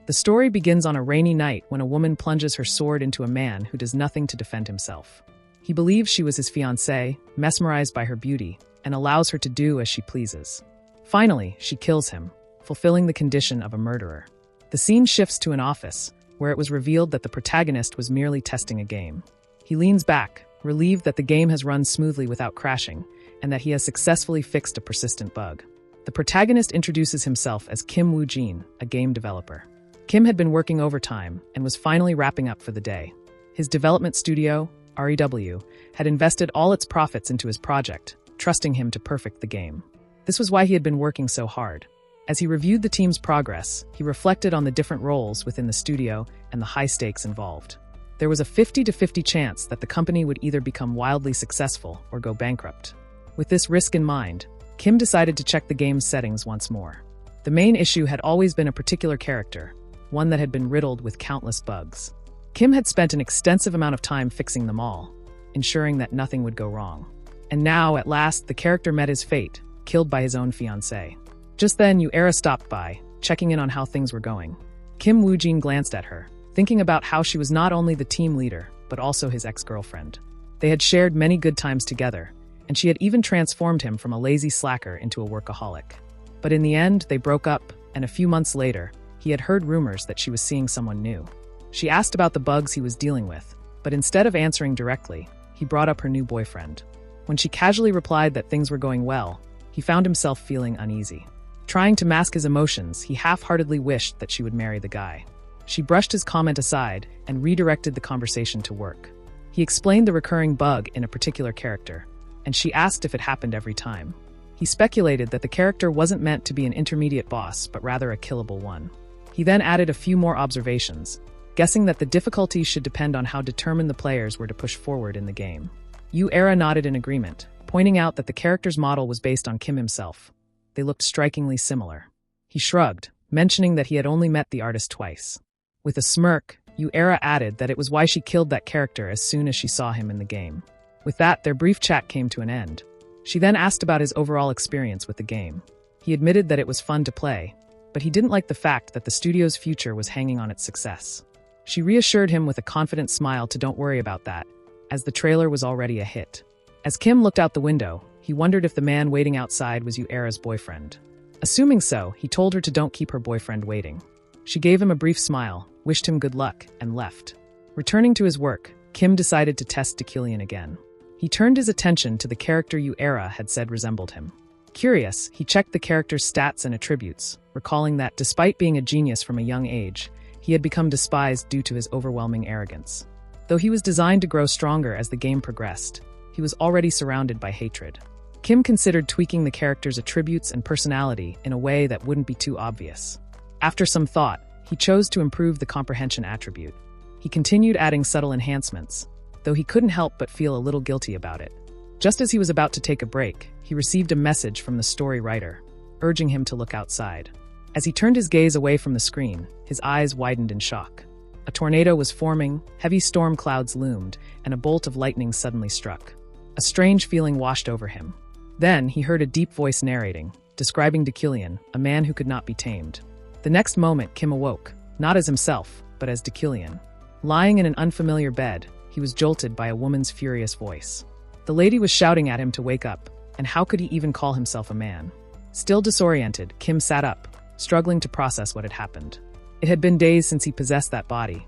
The story begins on a rainy night when a woman plunges her sword into a man who does nothing to defend himself. He believes she was his fiancée, mesmerized by her beauty, and allows her to do as she pleases. Finally, she kills him, fulfilling the condition of a murderer. The scene shifts to an office, where it was revealed that the protagonist was merely testing a game. He leans back, relieved that the game has run smoothly without crashing, and that he has successfully fixed a persistent bug. The protagonist introduces himself as Kim Woo-jin, a game developer. Kim had been working overtime and was finally wrapping up for the day. His development studio, REW, had invested all its profits into his project, trusting him to perfect the game. This was why he had been working so hard. As he reviewed the team's progress, he reflected on the different roles within the studio and the high stakes involved. There was a 50-50 chance that the company would either become wildly successful or go bankrupt. With this risk in mind, Kim decided to check the game's settings once more. The main issue had always been a particular character, one that had been riddled with countless bugs. Kim had spent an extensive amount of time fixing them all, ensuring that nothing would go wrong. And now, at last, the character met his fate, killed by his own fiancée. Just then, Era stopped by, checking in on how things were going. Kim Woo-jin glanced at her, thinking about how she was not only the team leader, but also his ex-girlfriend. They had shared many good times together, and she had even transformed him from a lazy slacker into a workaholic. But in the end, they broke up, and a few months later, he had heard rumors that she was seeing someone new. She asked about the bugs he was dealing with, but instead of answering directly, he brought up her new boyfriend. When she casually replied that things were going well, he found himself feeling uneasy. Trying to mask his emotions, he half-heartedly wished that she would marry the guy. She brushed his comment aside and redirected the conversation to work. He explained the recurring bug in a particular character, and she asked if it happened every time. He speculated that the character wasn't meant to be an intermediate boss, but rather a killable one. He then added a few more observations, guessing that the difficulty should depend on how determined the players were to push forward in the game. Era nodded in agreement, pointing out that the character's model was based on Kim himself. They looked strikingly similar. He shrugged, mentioning that he had only met the artist twice. With a smirk, Era added that it was why she killed that character as soon as she saw him in the game. With that, their brief chat came to an end. She then asked about his overall experience with the game. He admitted that it was fun to play, but he didn't like the fact that the studio's future was hanging on its success. She reassured him with a confident smile to don't worry about that, as the trailer was already a hit. As Kim looked out the window, he wondered if the man waiting outside was Era's boyfriend. Assuming so, he told her to don't keep her boyfriend waiting. She gave him a brief smile, wished him good luck, and left. Returning to his work, Kim decided to test Dekillian again. He turned his attention to the character Era had said resembled him. Curious, he checked the character's stats and attributes, recalling that despite being a genius from a young age, he had become despised due to his overwhelming arrogance. Though he was designed to grow stronger as the game progressed, he was already surrounded by hatred. Kim considered tweaking the character's attributes and personality in a way that wouldn't be too obvious. After some thought, he chose to improve the comprehension attribute. He continued adding subtle enhancements, though he couldn't help but feel a little guilty about it. Just as he was about to take a break, he received a message from the story writer, urging him to look outside. As he turned his gaze away from the screen, his eyes widened in shock. A tornado was forming, heavy storm clouds loomed, and a bolt of lightning suddenly struck. A strange feeling washed over him. Then he heard a deep voice narrating, describing Dekillian, a man who could not be tamed. The next moment, Kim awoke, not as himself, but as Dekillian. Lying in an unfamiliar bed, he was jolted by a woman's furious voice. The lady was shouting at him to wake up, and how could he even call himself a man? Still disoriented, Kim sat up, struggling to process what had happened. It had been days since he possessed that body,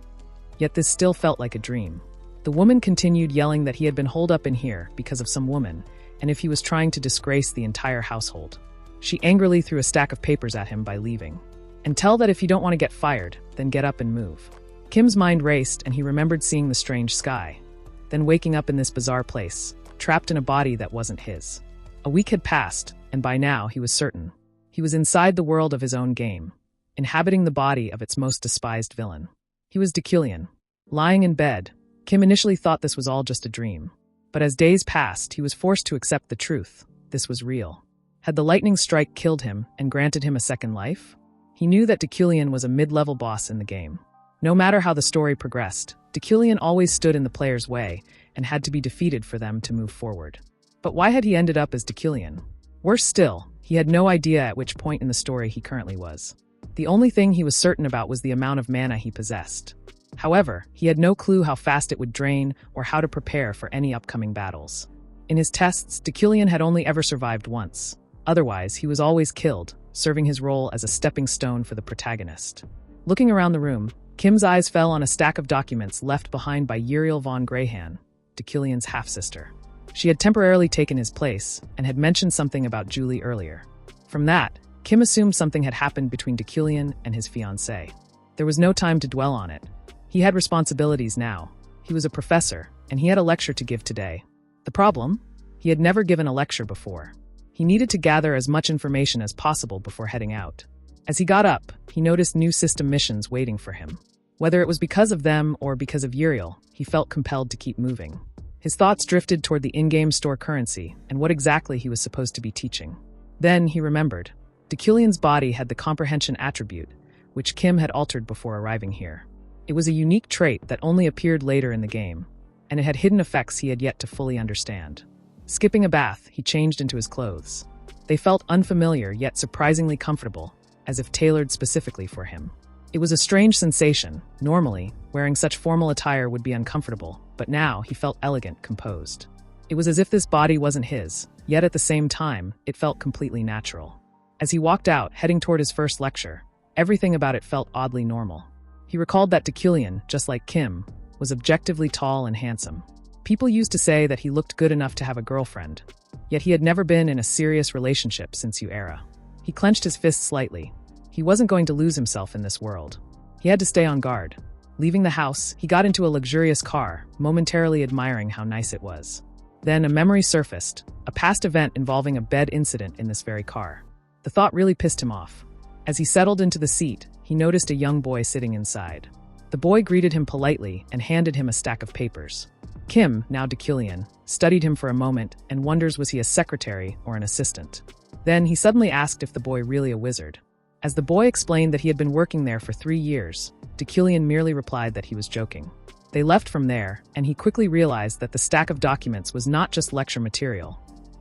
yet this still felt like a dream. The woman continued yelling that he had been holed up in here because of some woman, and if he was trying to disgrace the entire household. She angrily threw a stack of papers at him by leaving. And tell that if you don't want to get fired, then get up and move. Kim's mind raced and he remembered seeing the strange sky, then waking up in this bizarre place, trapped in a body that wasn't his. A week had passed, and by now he was certain. He was inside the world of his own game, inhabiting the body of its most despised villain. He was Dekillian. Lying in bed, Kim initially thought this was all just a dream. But as days passed, he was forced to accept the truth. This was real. Had the lightning strike killed him and granted him a second life? He knew that Dekillian was a mid-level boss in the game. No matter how the story progressed, Dekillian always stood in the player's way and had to be defeated for them to move forward. But why had he ended up as Dekillian? Worse still, he had no idea at which point in the story he currently was. The only thing he was certain about was the amount of mana he possessed. However, he had no clue how fast it would drain or how to prepare for any upcoming battles. In his tests, Deucalion had only ever survived once. Otherwise, he was always killed, serving his role as a stepping stone for the protagonist. Looking around the room, Kim's eyes fell on a stack of documents left behind by Uriel von Greyhan, Deucalion's half-sister. She had temporarily taken his place and had mentioned something about Julie earlier. From that, Kim assumed something had happened between Deucalion and his fiancée. There was no time to dwell on it. He had responsibilities now. He was a professor, and he had a lecture to give today. The problem? He had never given a lecture before. He needed to gather as much information as possible before heading out. As he got up, he noticed new system missions waiting for him. Whether it was because of them or because of Uriel, he felt compelled to keep moving. His thoughts drifted toward the in-game store currency and what exactly he was supposed to be teaching. Then he remembered. Deucalion's body had the comprehension attribute, which Kim had altered before arriving here. It was a unique trait that only appeared later in the game, and it had hidden effects he had yet to fully understand. Skipping a bath, he changed into his clothes. They felt unfamiliar yet surprisingly comfortable, as if tailored specifically for him. It was a strange sensation. Normally, wearing such formal attire would be uncomfortable, but now he felt elegant, composed. It was as if this body wasn't his, yet at the same time, it felt completely natural. As he walked out, heading toward his first lecture, everything about it felt oddly normal. He recalled that Deucalion, just like Kim, was objectively tall and handsome. People used to say that he looked good enough to have a girlfriend, yet he had never been in a serious relationship since U-Era. He clenched his fists slightly. He wasn't going to lose himself in this world. He had to stay on guard. Leaving the house, he got into a luxurious car, momentarily admiring how nice it was. Then a memory surfaced, a past event involving a bed incident in this very car. The thought really pissed him off. As he settled into the seat, he noticed a young boy sitting inside. The boy greeted him politely and handed him a stack of papers. Kim, now Deucalion, studied him for a moment and wonders was he a secretary or an assistant. Then he suddenly asked if the boy really a wizard. As the boy explained that he had been working there for 3 years, Deucalion merely replied that he was joking. They left from there, and he quickly realized that the stack of documents was not just lecture material.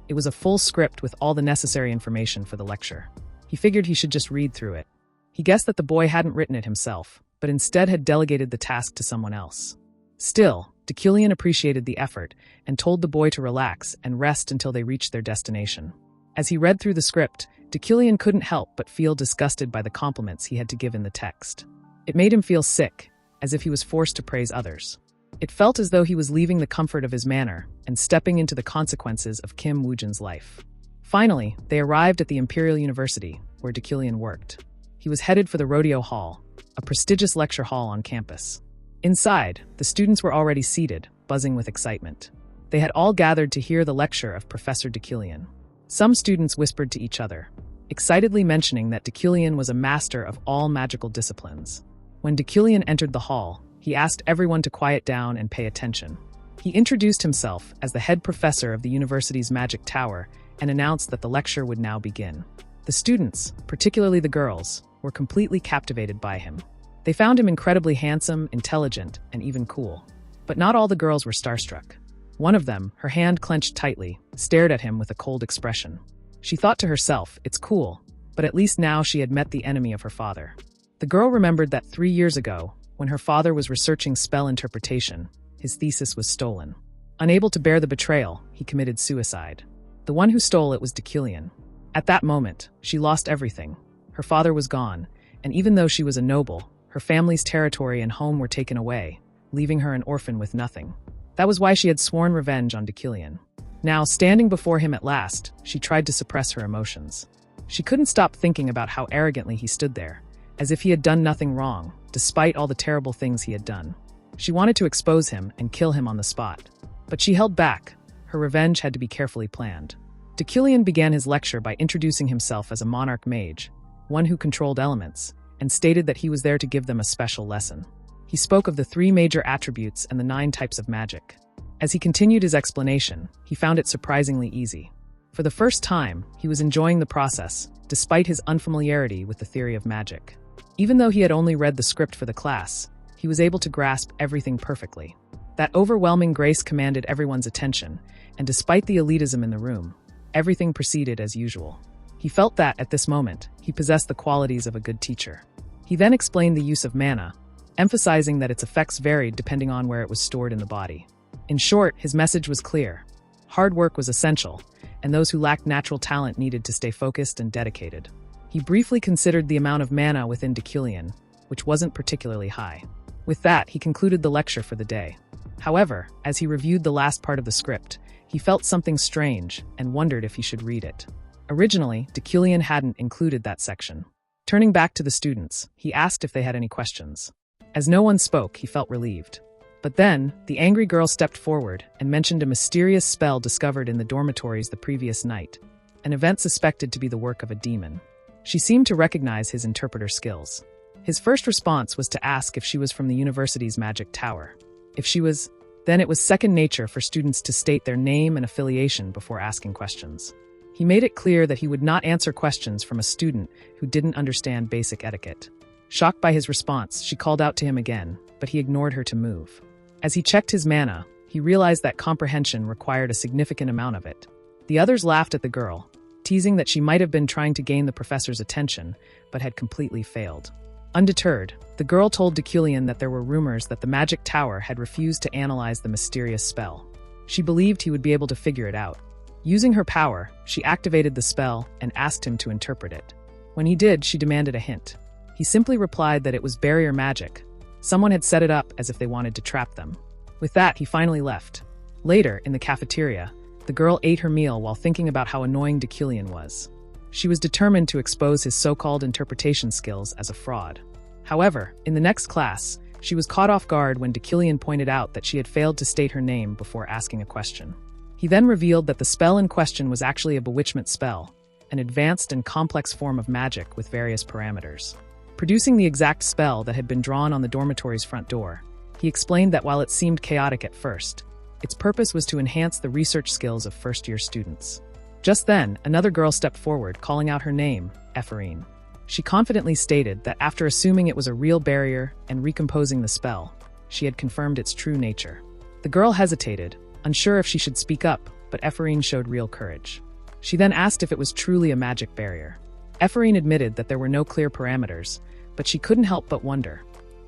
It was a full script with all the necessary information for the lecture. He figured he should just read through it. He guessed that the boy hadn't written it himself, but instead had delegated the task to someone else. Still, Deucalion appreciated the effort and told the boy to relax and rest until they reached their destination. As he read through the script, Deucalion couldn't help but feel disgusted by the compliments he had to give in the text. It made him feel sick, as if he was forced to praise others. It felt as though he was leaving the comfort of his manor and stepping into the consequences of Kim Woojin's life. Finally, they arrived at the Imperial University, where Deucalion worked. He was headed for the Rodeo Hall, a prestigious lecture hall on campus. Inside, the students were already seated, buzzing with excitement. They had all gathered to hear the lecture of Professor Deucalion. Some students whispered to each other, excitedly mentioning that Deucalion was a master of all magical disciplines. When Deucalion entered the hall, he asked everyone to quiet down and pay attention. He introduced himself as the head professor of the university's magic tower and announced that the lecture would now begin. The students, particularly the girls, were completely captivated by him. They found him incredibly handsome, intelligent, and even cool. But not all the girls were starstruck. One of them, her hand clenched tightly, stared at him with a cold expression. She thought to herself, it's cool, but at least now she had met the enemy of her father. The girl remembered that 3 years ago, when her father was researching spell interpretation, his thesis was stolen. Unable to bear the betrayal, he committed suicide. The one who stole it was Deucalion. At that moment, she lost everything. Her father was gone, and even though she was a noble, her family's territory and home were taken away, leaving her an orphan with nothing. That was why she had sworn revenge on Deucalion. Now, standing before him at last, she tried to suppress her emotions. She couldn't stop thinking about how arrogantly he stood there, as if he had done nothing wrong, despite all the terrible things he had done. She wanted to expose him and kill him on the spot. But she held back. Her revenge had to be carefully planned. Deucalion began his lecture by introducing himself as a monarch mage, one who controlled elements, and stated that he was there to give them a special lesson. He spoke of the 3 major attributes and the 9 types of magic. As he continued his explanation, he found it surprisingly easy. For the first time, he was enjoying the process, despite his unfamiliarity with the theory of magic. Even though he had only read the script for the class, he was able to grasp everything perfectly. That overwhelming grace commanded everyone's attention, and despite the elitism in the room, everything proceeded as usual. He felt that, at this moment, he possessed the qualities of a good teacher. He then explained the use of mana, emphasizing that its effects varied depending on where it was stored in the body. In short, his message was clear. Hard work was essential, and those who lacked natural talent needed to stay focused and dedicated. He briefly considered the amount of mana within Deucalion, which wasn't particularly high. With that, he concluded the lecture for the day. However, as he reviewed the last part of the script, he felt something strange and wondered if he should read it. Originally, Deucalion hadn't included that section. Turning back to the students, he asked if they had any questions. As no one spoke, he felt relieved. But then, the angry girl stepped forward and mentioned a mysterious spell discovered in the dormitories the previous night, an event suspected to be the work of a demon. She seemed to recognize his interpreter skills. His first response was to ask if she was from the university's magic tower. If she was, then it was second nature for students to state their name and affiliation before asking questions. He made it clear that he would not answer questions from a student who didn't understand basic etiquette. Shocked by his response, she called out to him again, but he ignored her to move. As he checked his mana, he realized that comprehension required a significant amount of it. The others laughed at the girl, teasing that she might have been trying to gain the professor's attention, but had completely failed. Undeterred, the girl told Deucalion that there were rumors that the magic tower had refused to analyze the mysterious spell. She believed he would be able to figure it out. Using her power, she activated the spell and asked him to interpret it. When he did, she demanded a hint. He simply replied that it was barrier magic. Someone had set it up as if they wanted to trap them. With that, he finally left. Later, in the cafeteria, the girl ate her meal while thinking about how annoying Deucalion was. She was determined to expose his so-called interpretation skills as a fraud. However, in the next class, she was caught off guard when Deucalion pointed out that she had failed to state her name before asking a question. He then revealed that the spell in question was actually a bewitchment spell, an advanced and complex form of magic with various parameters. Producing the exact spell that had been drawn on the dormitory's front door, he explained that while it seemed chaotic at first, its purpose was to enhance the research skills of first-year students. Just then, another girl stepped forward, calling out her name, Ephraim. She confidently stated that after assuming it was a real barrier and recomposing the spell, she had confirmed its true nature. The girl hesitated, unsure if she should speak up, but Ephraim showed real courage. She then asked if it was truly a magic barrier. Ephraim admitted that there were no clear parameters, but she couldn't help but wonder.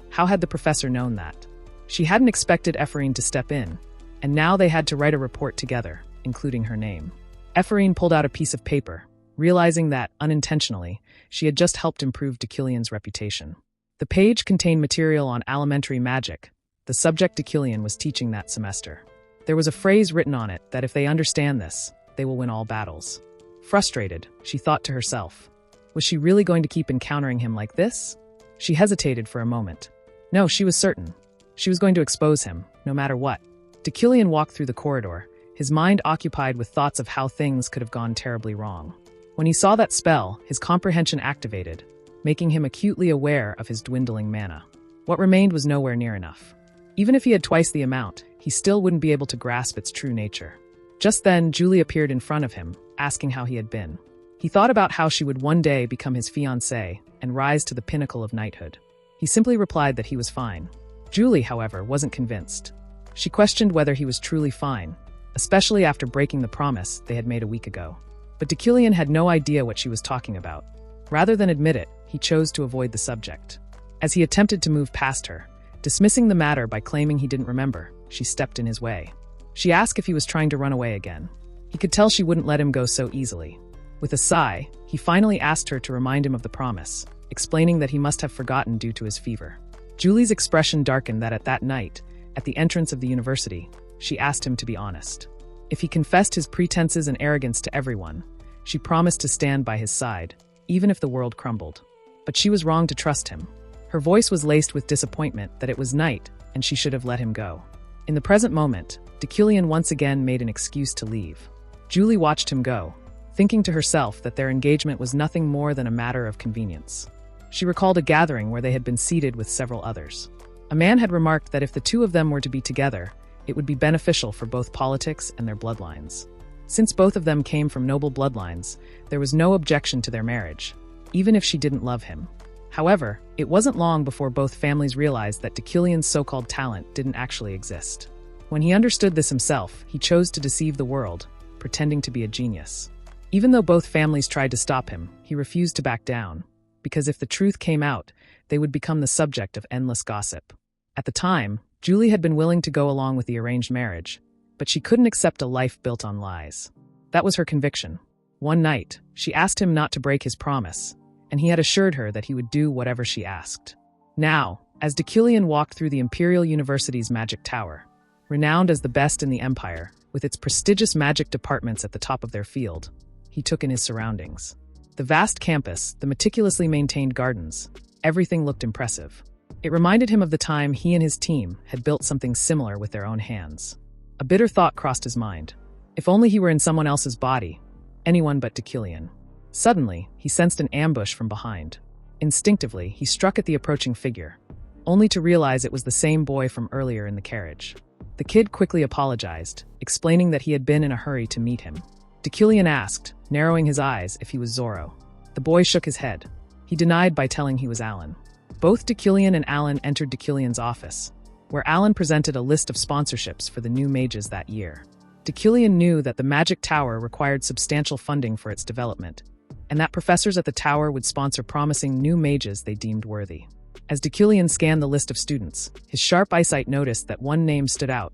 How had the professor known that? She hadn't expected Ephraim to step in, and now they had to write a report together, including her name. Ephraim pulled out a piece of paper, realizing that, unintentionally, she had just helped improve Deucalion's reputation. The page contained material on elementary magic, the subject Deucalion was teaching that semester. There was a phrase written on it that if they understand this, they will win all battles. Frustrated, she thought to herself, was she really going to keep encountering him like this? She hesitated for a moment. No, she was certain. She was going to expose him, no matter what. Deucalion walked through the corridor, his mind occupied with thoughts of how things could have gone terribly wrong. When he saw that spell, his comprehension activated, making him acutely aware of his dwindling mana. What remained was nowhere near enough. Even if he had twice the amount, he still wouldn't be able to grasp its true nature. Just then, Julie appeared in front of him, asking how he had been. He thought about how she would one day become his fiancée and rise to the pinnacle of knighthood. He simply replied that he was fine. Julie, however, wasn't convinced. She questioned whether he was truly fine, especially after breaking the promise they had made a week ago. But Deucalion had no idea what she was talking about. Rather than admit it, he chose to avoid the subject. As he attempted to move past her, dismissing the matter by claiming he didn't remember, she stepped in his way. She asked if he was trying to run away again. He could tell she wouldn't let him go so easily. With a sigh, he finally asked her to remind him of the promise, explaining that he must have forgotten due to his fever. Julie's expression darkened that at that night, at the entrance of the university, she asked him to be honest. If he confessed his pretenses and arrogance to everyone, she promised to stand by his side, even if the world crumbled. But she was wrong to trust him. Her voice was laced with disappointment that it was night and she should have let him go. In the present moment, Deucalion once again made an excuse to leave. Julie watched him go, thinking to herself that their engagement was nothing more than a matter of convenience. She recalled a gathering where they had been seated with several others. A man had remarked that if the two of them were to be together, it would be beneficial for both politics and their bloodlines. Since both of them came from noble bloodlines, there was no objection to their marriage, even if she didn't love him. However, it wasn't long before both families realized that Deucalion's so-called talent didn't actually exist. When he understood this himself, he chose to deceive the world, pretending to be a genius. Even though both families tried to stop him, he refused to back down, because if the truth came out, they would become the subject of endless gossip. At the time, Julie had been willing to go along with the arranged marriage, but she couldn't accept a life built on lies. That was her conviction. One night, she asked him not to break his promise, and he had assured her that he would do whatever she asked. Now, as Deucalion walked through the Imperial University's magic tower, renowned as the best in the Empire, with its prestigious magic departments at the top of their field, he took in his surroundings. The vast campus, the meticulously maintained gardens, everything looked impressive. It reminded him of the time he and his team had built something similar with their own hands. A bitter thought crossed his mind. If only he were in someone else's body, anyone but Deucalion. Suddenly, he sensed an ambush from behind. Instinctively, he struck at the approaching figure, only to realize it was the same boy from earlier in the carriage. The kid quickly apologized, explaining that he had been in a hurry to meet him. Deucalion asked, narrowing his eyes, if he was Zoro. The boy shook his head. He denied by telling he was Alan. Both Deucalion and Alan entered Deucalion's office, where Alan presented a list of sponsorships for the new mages that year. Deucalion knew that the Magic Tower required substantial funding for its development, and that professors at the tower would sponsor promising new mages they deemed worthy. As Deucalion scanned the list of students, his sharp eyesight noticed that one name stood out: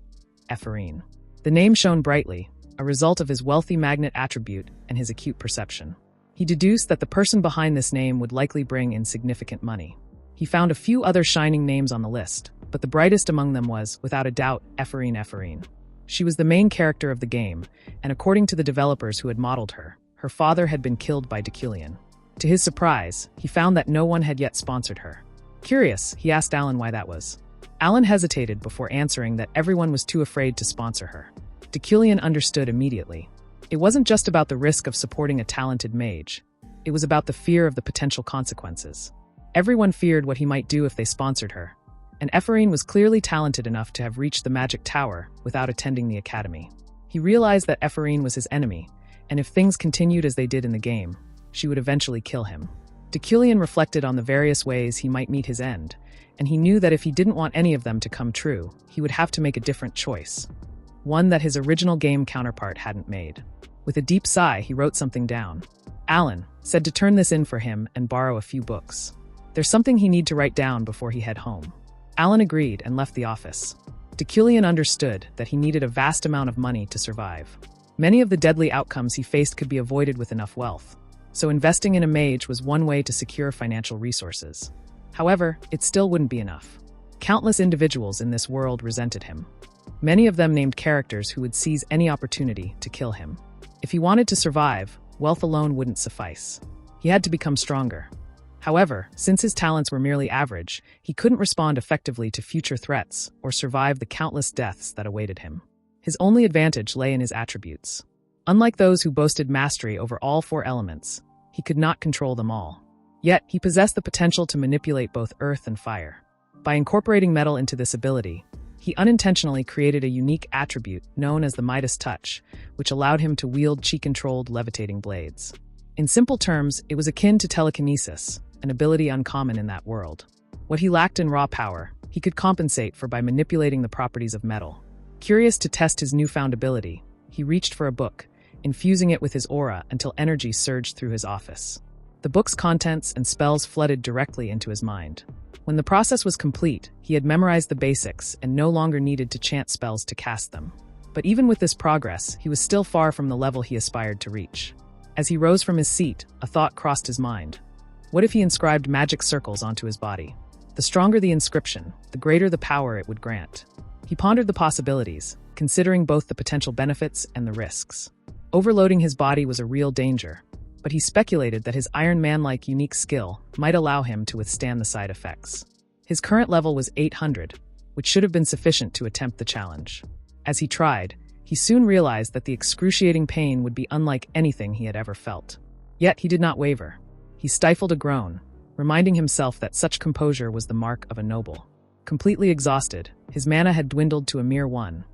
Ephraim. The name shone brightly, a result of his wealthy magnet attribute and his acute perception. He deduced that the person behind this name would likely bring in significant money. He found a few other shining names on the list, but the brightest among them was, without a doubt, Ephraim. She was the main character of the game, and according to the developers who had modeled her, her father had been killed by Deucalion. To his surprise, he found that no one had yet sponsored her. Curious, he asked Alan why that was. Alan hesitated before answering that everyone was too afraid to sponsor her. Deucalion understood immediately. It wasn't just about the risk of supporting a talented mage. It was about the fear of the potential consequences. Everyone feared what he might do if they sponsored her, and Ephraim was clearly talented enough to have reached the Magic Tower without attending the academy. He realized that Ephraim was his enemy, and if things continued as they did in the game, she would eventually kill him. Deucalion reflected on the various ways he might meet his end, and he knew that if he didn't want any of them to come true, he would have to make a different choice, one that his original game counterpart hadn't made. With a deep sigh, he wrote something down. Alan said to turn this in for him and borrow a few books. There's something he need to write down before he head home. Alan agreed and left the office. Deucalion understood that he needed a vast amount of money to survive. Many of the deadly outcomes he faced could be avoided with enough wealth, so investing in a mage was one way to secure financial resources. However, it still wouldn't be enough. Countless individuals in this world resented him. Many of them named characters who would seize any opportunity to kill him. If he wanted to survive, wealth alone wouldn't suffice. He had to become stronger. However, since his talents were merely average, he couldn't respond effectively to future threats or survive the countless deaths that awaited him. His only advantage lay in his attributes. Unlike those who boasted mastery over all four elements, he could not control them all. Yet, he possessed the potential to manipulate both earth and fire. By incorporating metal into this ability, he unintentionally created a unique attribute known as the Midas Touch, which allowed him to wield chi-controlled levitating blades. In simple terms, it was akin to telekinesis, an ability uncommon in that world. What he lacked in raw power, he could compensate for by manipulating the properties of metal. Curious to test his newfound ability, he reached for a book, infusing it with his aura until energy surged through his office. The book's contents and spells flooded directly into his mind. When the process was complete, he had memorized the basics and no longer needed to chant spells to cast them. But even with this progress, he was still far from the level he aspired to reach. As he rose from his seat, a thought crossed his mind. What if he inscribed magic circles onto his body? The stronger the inscription, the greater the power it would grant. He pondered the possibilities, considering both the potential benefits and the risks. Overloading his body was a real danger, but he speculated that his Iron Man-like unique skill might allow him to withstand the side effects. His current level was 800, which should have been sufficient to attempt the challenge. As he tried, he soon realized that the excruciating pain would be unlike anything he had ever felt. Yet he did not waver. He stifled a groan, reminding himself that such composure was the mark of a noble. Completely exhausted, his mana had dwindled to a mere 1,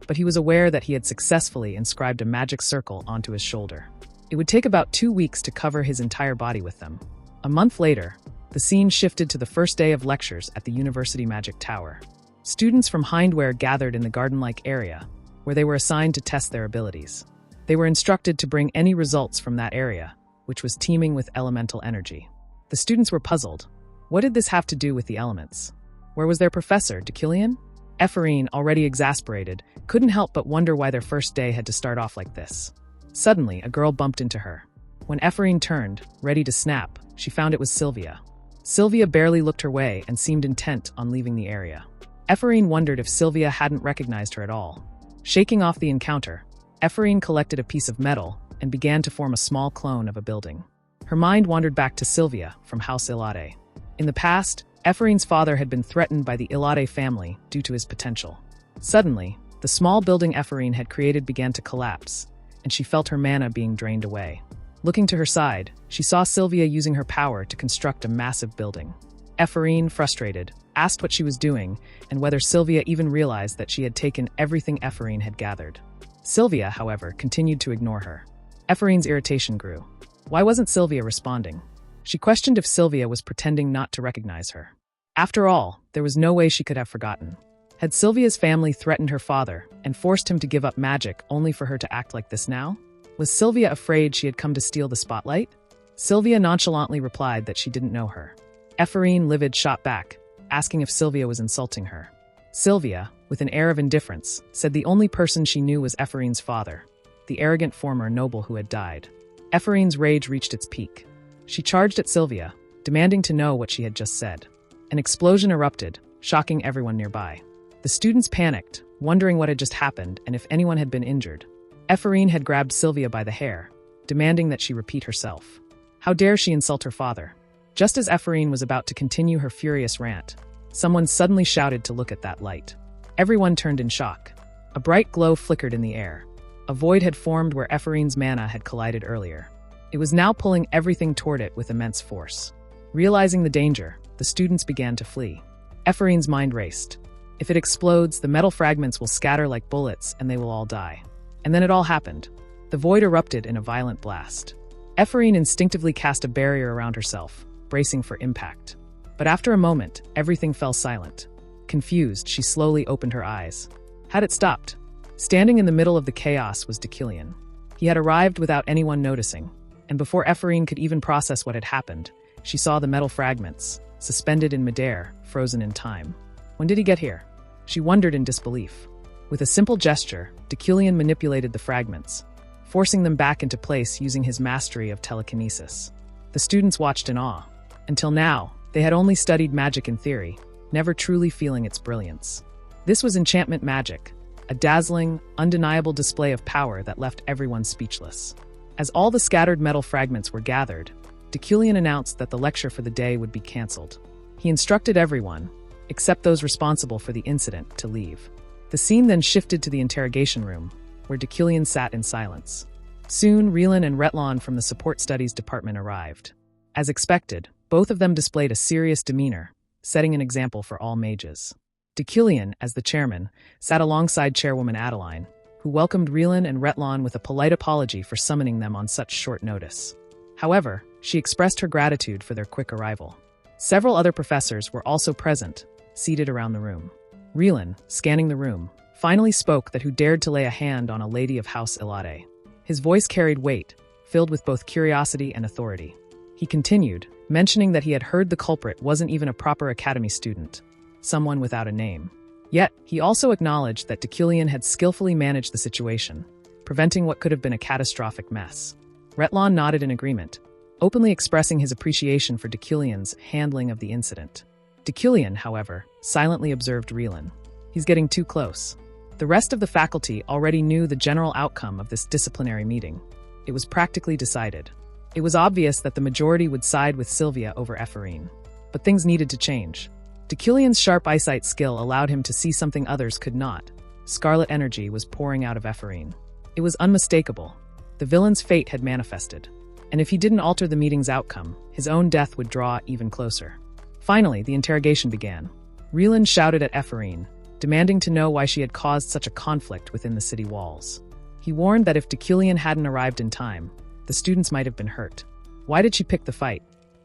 but he was aware that he had successfully inscribed a magic circle onto his shoulder. It would take about 2 weeks to cover his entire body with them. A month later, the scene shifted to the first day of lectures at the University Magic Tower. Students from Hindware gathered in the garden-like area, where they were assigned to test their abilities. They were instructed to bring any results from that area, which was teeming with elemental energy. The students were puzzled. What did this have to do with the elements? Where was their professor, Deucalion? Ephraim, already exasperated, couldn't help but wonder why their first day had to start off like this. Suddenly, a girl bumped into her. When Ephraim turned, ready to snap, she found it was Sylvia. Sylvia barely looked her way and seemed intent on leaving the area. Ephraim wondered if Sylvia hadn't recognized her at all. Shaking off the encounter, Ephraim collected a piece of metal and began to form a small clone of a building. Her mind wandered back to Sylvia from House Ilade. In the past, Ephraim's father had been threatened by the Ilade family due to his potential. Suddenly, the small building Ephraim had created began to collapse, and she felt her mana being drained away. Looking to her side, she saw Sylvia using her power to construct a massive building. Ephraim, frustrated, asked what she was doing and whether Sylvia even realized that she had taken everything Ephraim had gathered. Sylvia, however, continued to ignore her. Ephraim's irritation grew. Why wasn't Sylvia responding? She questioned if Sylvia was pretending not to recognize her. After all, there was no way she could have forgotten. Had Sylvia's family threatened her father and forced him to give up magic only for her to act like this now? Was Sylvia afraid she had come to steal the spotlight? Sylvia nonchalantly replied that she didn't know her. Ephraim, livid, shot back, asking if Sylvia was insulting her. Sylvia, with an air of indifference, said the only person she knew was Ephraim's father, the arrogant former noble who had died. Ephraim's rage reached its peak. She charged at Sylvia, demanding to know what she had just said. An explosion erupted, shocking everyone nearby. The students panicked, wondering what had just happened and if anyone had been injured. Ephraim had grabbed Sylvia by the hair, demanding that she repeat herself. How dare she insult her father? Just as Ephraim was about to continue her furious rant, someone suddenly shouted to look at that light. Everyone turned in shock. A bright glow flickered in the air. A void had formed where Ephraim's mana had collided earlier. It was now pulling everything toward it with immense force. Realizing the danger, the students began to flee. Ephraim's mind raced. If it explodes, the metal fragments will scatter like bullets and they will all die. And then it all happened. The void erupted in a violent blast. Ephraim instinctively cast a barrier around herself, bracing for impact. But after a moment, everything fell silent. Confused, she slowly opened her eyes. Had it stopped? Standing in the middle of the chaos was Deucalion. He had arrived without anyone noticing, and before Ephraim could even process what had happened, she saw the metal fragments, suspended in midair, frozen in time. When did he get here? She wondered in disbelief. With a simple gesture, Deucalion manipulated the fragments, forcing them back into place using his mastery of telekinesis. The students watched in awe. Until now, they had only studied magic in theory, never truly feeling its brilliance. This was enchantment magic, a dazzling, undeniable display of power that left everyone speechless. As all the scattered metal fragments were gathered, Deucalion announced that the lecture for the day would be cancelled. He instructed everyone, except those responsible for the incident, to leave. The scene then shifted to the interrogation room, where Deucalion sat in silence. Soon, Rielan and Retlon from the Support Studies Department arrived. As expected, both of them displayed a serious demeanor, setting an example for all mages. Deucalion, as the chairman, sat alongside Chairwoman Adeline, who welcomed Rielan and Retlon with a polite apology for summoning them on such short notice. However, she expressed her gratitude for their quick arrival. Several other professors were also present, seated around the room. Rielan, scanning the room, finally spoke that who dared to lay a hand on a lady of House Ilade. His voice carried weight, filled with both curiosity and authority. He continued, mentioning that he had heard the culprit wasn't even a proper academy student, someone without a name. Yet, he also acknowledged that Deucalion had skillfully managed the situation, preventing what could have been a catastrophic mess. Retlon nodded in agreement, openly expressing his appreciation for Deucalion's handling of the incident. Deucalion, however, silently observed Rielan. He's getting too close. The rest of the faculty already knew the general outcome of this disciplinary meeting. It was practically decided. It was obvious that the majority would side with Sylvia over Ephraim. But things needed to change. Deucalion's sharp eyesight skill allowed him to see something others could not. Scarlet energy was pouring out of Ephraim. It was unmistakable. The villain's fate had manifested. And if he didn't alter the meeting's outcome, his own death would draw even closer. Finally, the interrogation began. Rielan shouted at Ephraim, demanding to know why she had caused such a conflict within the city walls. He warned that if Deucalion hadn't arrived in time, the students might have been hurt. Why did she pick the fight?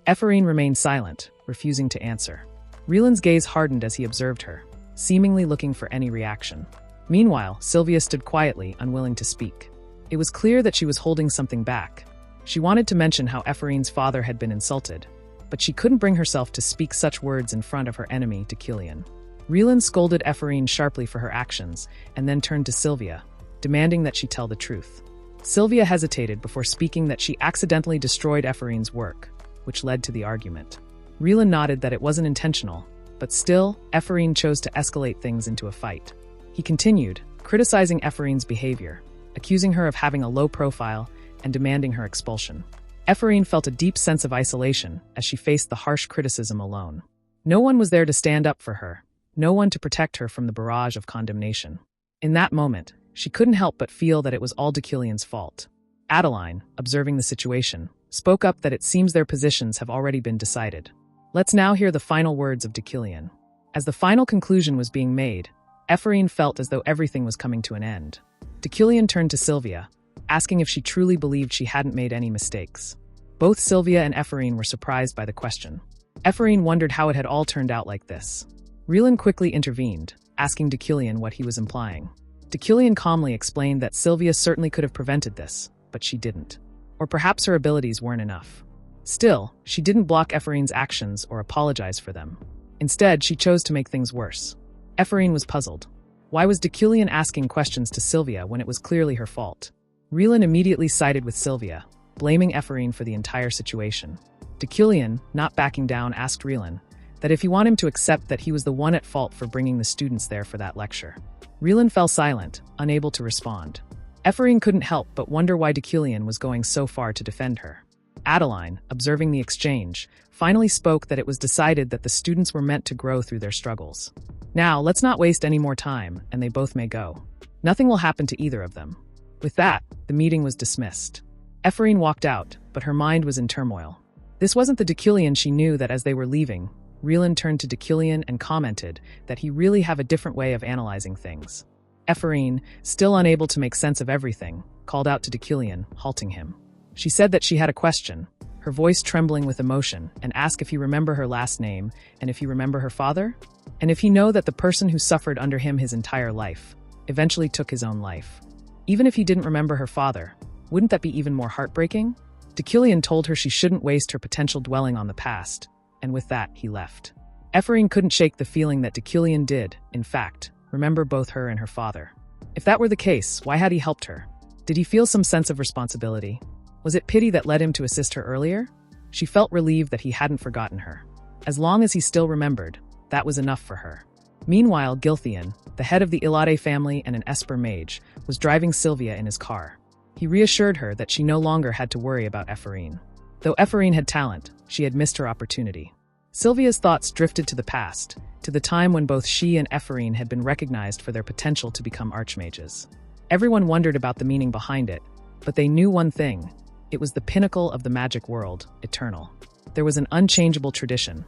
Ephraim remained silent, refusing to answer. Rielan's gaze hardened as he observed her, seemingly looking for any reaction. Meanwhile, Sylvia stood quietly, unwilling to speak. It was clear that she was holding something back. She wanted to mention how Ephraim's father had been insulted, but she couldn't bring herself to speak such words in front of her enemy, Deucalion. Rielan scolded Ephraim sharply for her actions and then turned to Sylvia, demanding that she tell the truth. Sylvia hesitated before speaking that she accidentally destroyed Ephraim's work, which led to the argument. Rielan nodded that it wasn't intentional, but still, Ephraim chose to escalate things into a fight. He continued, criticizing Ephraim's behavior, accusing her of having a low profile and demanding her expulsion. Ephraim felt a deep sense of isolation as she faced the harsh criticism alone. No one was there to stand up for her, no one to protect her from the barrage of condemnation. In that moment, she couldn't help but feel that it was all Deucalion's fault. Adeline, observing the situation, spoke up that it seems their positions have already been decided. Let's now hear the final words of Deucalion. As the final conclusion was being made, Ephraim felt as though everything was coming to an end. Deucalion turned to Sylvia, asking if she truly believed she hadn't made any mistakes. Both Sylvia and Ephraim were surprised by the question. Ephraim wondered how it had all turned out like this. Rielan quickly intervened, asking Deucalion what he was implying. Deucalion calmly explained that Sylvia certainly could have prevented this, but she didn't. Or perhaps her abilities weren't enough. Still, she didn't block Ephraim's actions or apologize for them. Instead, she chose to make things worse. Ephraim was puzzled. Why was Deucalion asking questions to Sylvia when it was clearly her fault? Rielan immediately sided with Sylvia, blaming Ephraim for the entire situation. Deucalion, not backing down, asked Rielan that if he wanted him to accept that he was the one at fault for bringing the students there for that lecture. Rielan fell silent, unable to respond. Ephraim couldn't help but wonder why Deucalion was going so far to defend her. Adeline, observing the exchange, finally spoke that it was decided that the students were meant to grow through their struggles. Now, let's not waste any more time, and they both may go. Nothing will happen to either of them. With that, the meeting was dismissed. Ephraim walked out, but her mind was in turmoil. This wasn't the Deucalion she knew that as they were leaving, Rielan turned to Deucalion and commented that he really have a different way of analyzing things. Ephraim, still unable to make sense of everything, called out to Deucalion, halting him. She said that she had a question, her voice trembling with emotion, and asked if he remember her last name and if he remember her father, and if he know that the person who suffered under him his entire life eventually took his own life. Even if he didn't remember her father, wouldn't that be even more heartbreaking? Deucalion told her she shouldn't waste her potential dwelling on the past, and with that, he left. Ephraim couldn't shake the feeling that Deucalion did, in fact, remember both her and her father. If that were the case, why had he helped her? Did he feel some sense of responsibility? Was it pity that led him to assist her earlier? She felt relieved that he hadn't forgotten her. As long as he still remembered, that was enough for her. Meanwhile, Gilthian, the head of the Ilade family and an Esper mage, was driving Sylvia in his car. He reassured her that she no longer had to worry about Ephraim. Though Ephraim had talent, she had missed her opportunity. Sylvia's thoughts drifted to the past, to the time when both she and Ephraim had been recognized for their potential to become archmages. Everyone wondered about the meaning behind it, but they knew one thing. It was the pinnacle of the magic world, eternal. There was an unchangeable tradition.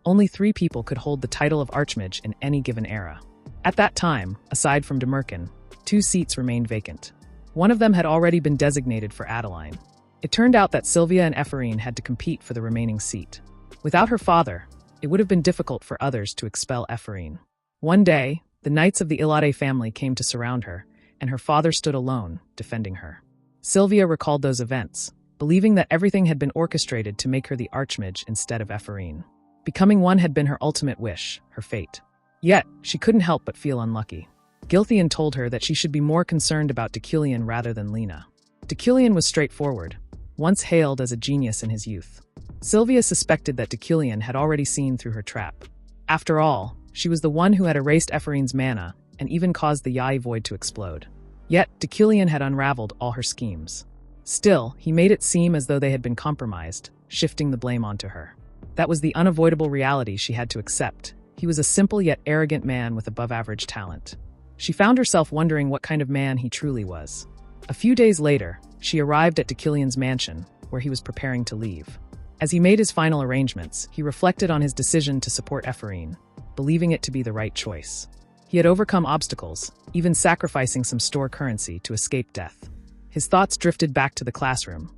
Only 3 people could hold the title of Archmage in any given era. At that time, aside from Demerkin, 2 seats remained vacant. One of them had already been designated for Adeline. It turned out that Sylvia and Ephraim had to compete for the remaining seat. Without her father, it would have been difficult for others to expel Ephraim. One day, the knights of the Ilade family came to surround her, and her father stood alone, defending her. Sylvia recalled those events, believing that everything had been orchestrated to make her the Archmage instead of Ephraim. Becoming one had been her ultimate wish, her fate. Yet, she couldn't help but feel unlucky. Gilthian told her that she should be more concerned about Deucalion rather than Lena. Deucalion was straightforward, once hailed as a genius in his youth. Sylvia suspected that Deucalion had already seen through her trap. After all, she was the one who had erased Ephraim's mana and even caused the Yai Void to explode. Yet, Deucalion had unraveled all her schemes. Still, he made it seem as though they had been compromised, shifting the blame onto her. That was the unavoidable reality she had to accept. He was a simple yet arrogant man with above-average talent. She found herself wondering what kind of man he truly was. A few days later, she arrived at Deucalion's mansion, where he was preparing to leave. As he made his final arrangements, he reflected on his decision to support Ephraim, believing it to be the right choice. He had overcome obstacles, even sacrificing some store currency to escape death. His thoughts drifted back to the classroom,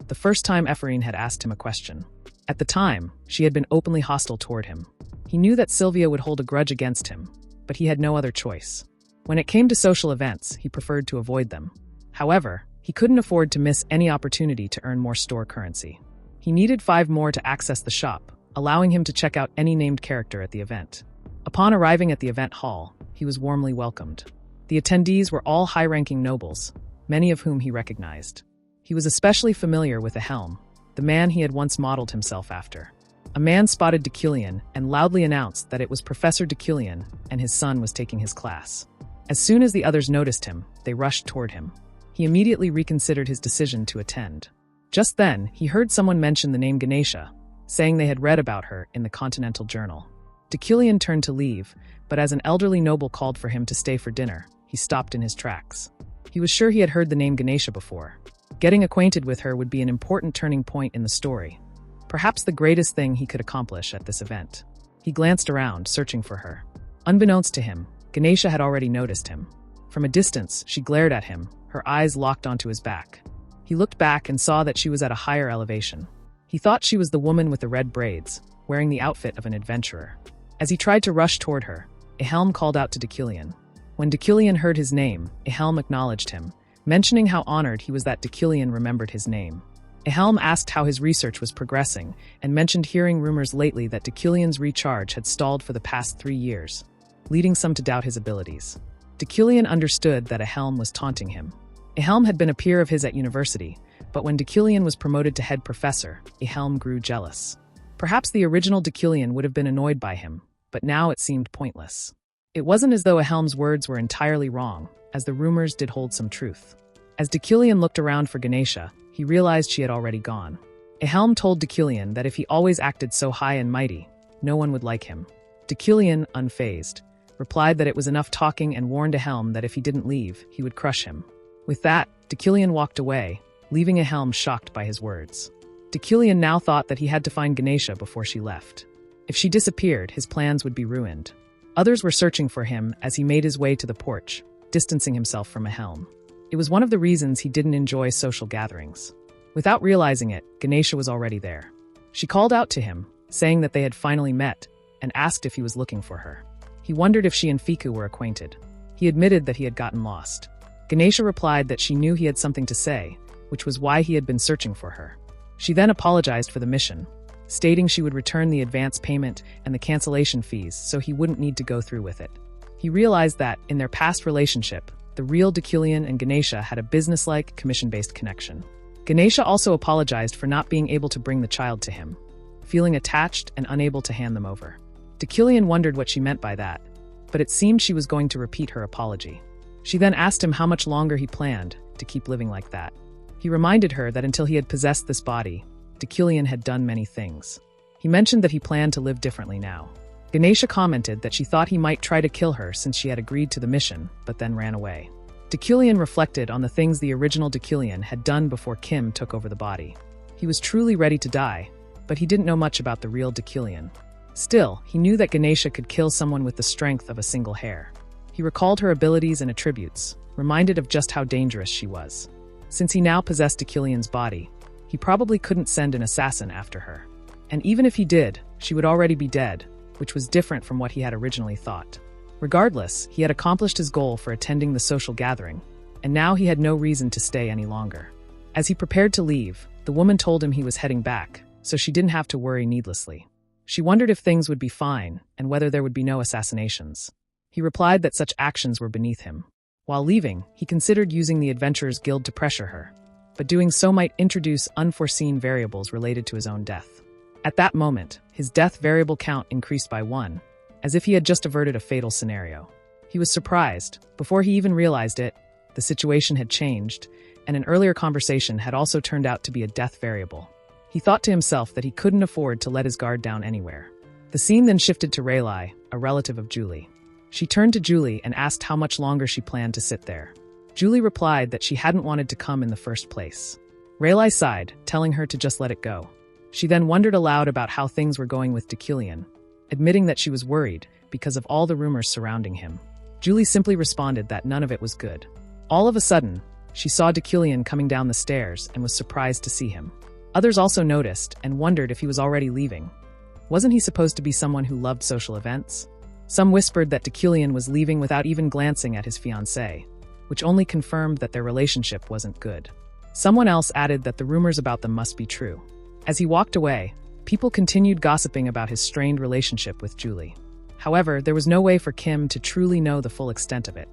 the first time Ephraim had asked him a question. At the time, she had been openly hostile toward him. He knew that Sylvia would hold a grudge against him, but he had no other choice. When it came to social events, he preferred to avoid them. However, he He couldn't afford to miss any opportunity to earn more store currency. He needed 5 more to access the shop, allowing him to check out any named character at the event. Upon arriving at the event hall, he was warmly welcomed. The attendees were all high-ranking nobles, many of whom he recognized. He was especially familiar with a helm, the man he had once modeled himself after. A man spotted Deucalion and loudly announced that it was Professor Deucalion and his son was taking his class. As soon as the others noticed him, they rushed toward him. He immediately reconsidered his decision to attend. Just then, he heard someone mention the name Ganesha, saying they had read about her in the Continental Journal. Deucalion turned to leave, but as an elderly noble called for him to stay for dinner, he stopped in his tracks. He was sure he had heard the name Ganesha before. Getting acquainted with her would be an important turning point in the story. Perhaps the greatest thing he could accomplish at this event. He glanced around, searching for her. Unbeknownst to him, Ganesha had already noticed him. From a distance, she glared at him, her eyes locked onto his back. He looked back and saw that she was at a higher elevation. He thought she was the woman with the red braids, wearing the outfit of an adventurer. As he tried to rush toward her, Ehelm called out to Deucalion. When Deucalion heard his name, Ehelm acknowledged him, mentioning how honored he was that Deucalion remembered his name. Ehelm asked how his research was progressing and mentioned hearing rumors lately that Deucalion's recharge had stalled for the past 3 years, leading some to doubt his abilities. Deucalion understood that Ehelm was taunting him. Ehelm had been a peer of his at university, but when Deucalion was promoted to head professor, Ehelm grew jealous. Perhaps the original Deucalion would have been annoyed by him, but now it seemed pointless. It wasn't as though Ehelm's words were entirely wrong, as the rumors did hold some truth. As Deucalion looked around for Ganesha, he realized she had already gone. Ehelm told Deucalion that if he always acted so high and mighty, no one would like him. Deucalion, unfazed, replied that it was enough talking and warned Ehelm that if he didn't leave, he would crush him. With that, Deucalion walked away, leaving Ehelm shocked by his words. Deucalion now thought that he had to find Ganesha before she left. If she disappeared, his plans would be ruined. Others were searching for him as he made his way to the porch, distancing himself from Ehelm. It was one of the reasons he didn't enjoy social gatherings. Without realizing it, Ganesha was already there. She called out to him, saying that they had finally met, and asked if he was looking for her. He wondered if she and Fiku were acquainted. He admitted that he had gotten lost. Ganesha replied that she knew he had something to say, which was why he had been searching for her. She then apologized for the mission, stating she would return the advance payment and the cancellation fees so he wouldn't need to go through with it. He realized that, in their past relationship, the real Deucalion and Ganesha had a business-like, commission-based connection. Ganesha also apologized for not being able to bring the child to him, feeling attached and unable to hand them over. Deucalion wondered what she meant by that, but it seemed she was going to repeat her apology. She then asked him how much longer he planned to keep living like that. He reminded her that until he had possessed this body, Deucalion had done many things. He mentioned that he planned to live differently now. Ganesha commented that she thought he might try to kill her since she had agreed to the mission, but then ran away. Deucalion reflected on the things the original Deucalion had done before Kim took over the body. He was truly ready to die, but he didn't know much about the real Deucalion. Still, he knew that Ganesha could kill someone with the strength of a single hair. He recalled her abilities and attributes, reminded of just how dangerous she was. Since he now possessed Deucalion's body, he probably couldn't send an assassin after her. And even if he did, she would already be dead, which was different from what he had originally thought. Regardless, he had accomplished his goal for attending the social gathering, and now he had no reason to stay any longer. As he prepared to leave, the woman told him he was heading back, so she didn't have to worry needlessly. She wondered if things would be fine and whether there would be no assassinations. He replied that such actions were beneath him. While leaving, he considered using the Adventurers Guild to pressure her, but doing so might introduce unforeseen variables related to his own death. At that moment, his death variable count increased by 1, as if he had just averted a fatal scenario. He was surprised. Before he even realized it, the situation had changed, and an earlier conversation had also turned out to be a death variable. He thought to himself that he couldn't afford to let his guard down anywhere. The scene then shifted to Rayli, a relative of Julie. She turned to Julie and asked how much longer she planned to sit there. Julie replied that she hadn't wanted to come in the first place. Rayli sighed, telling her to just let it go. She then wondered aloud about how things were going with Deucalion, admitting that she was worried because of all the rumors surrounding him. Julie simply responded that none of it was good. All of a sudden, she saw Deucalion coming down the stairs and was surprised to see him. Others also noticed and wondered if he was already leaving. Wasn't he supposed to be someone who loved social events? Some whispered that Deucalion was leaving without even glancing at his fiancée. which only confirmed that their relationship wasn't good. Someone else added that the rumors about them must be true. As he walked away, people continued gossiping about his strained relationship with Julie. However, there was no way for Kim to truly know the full extent of it.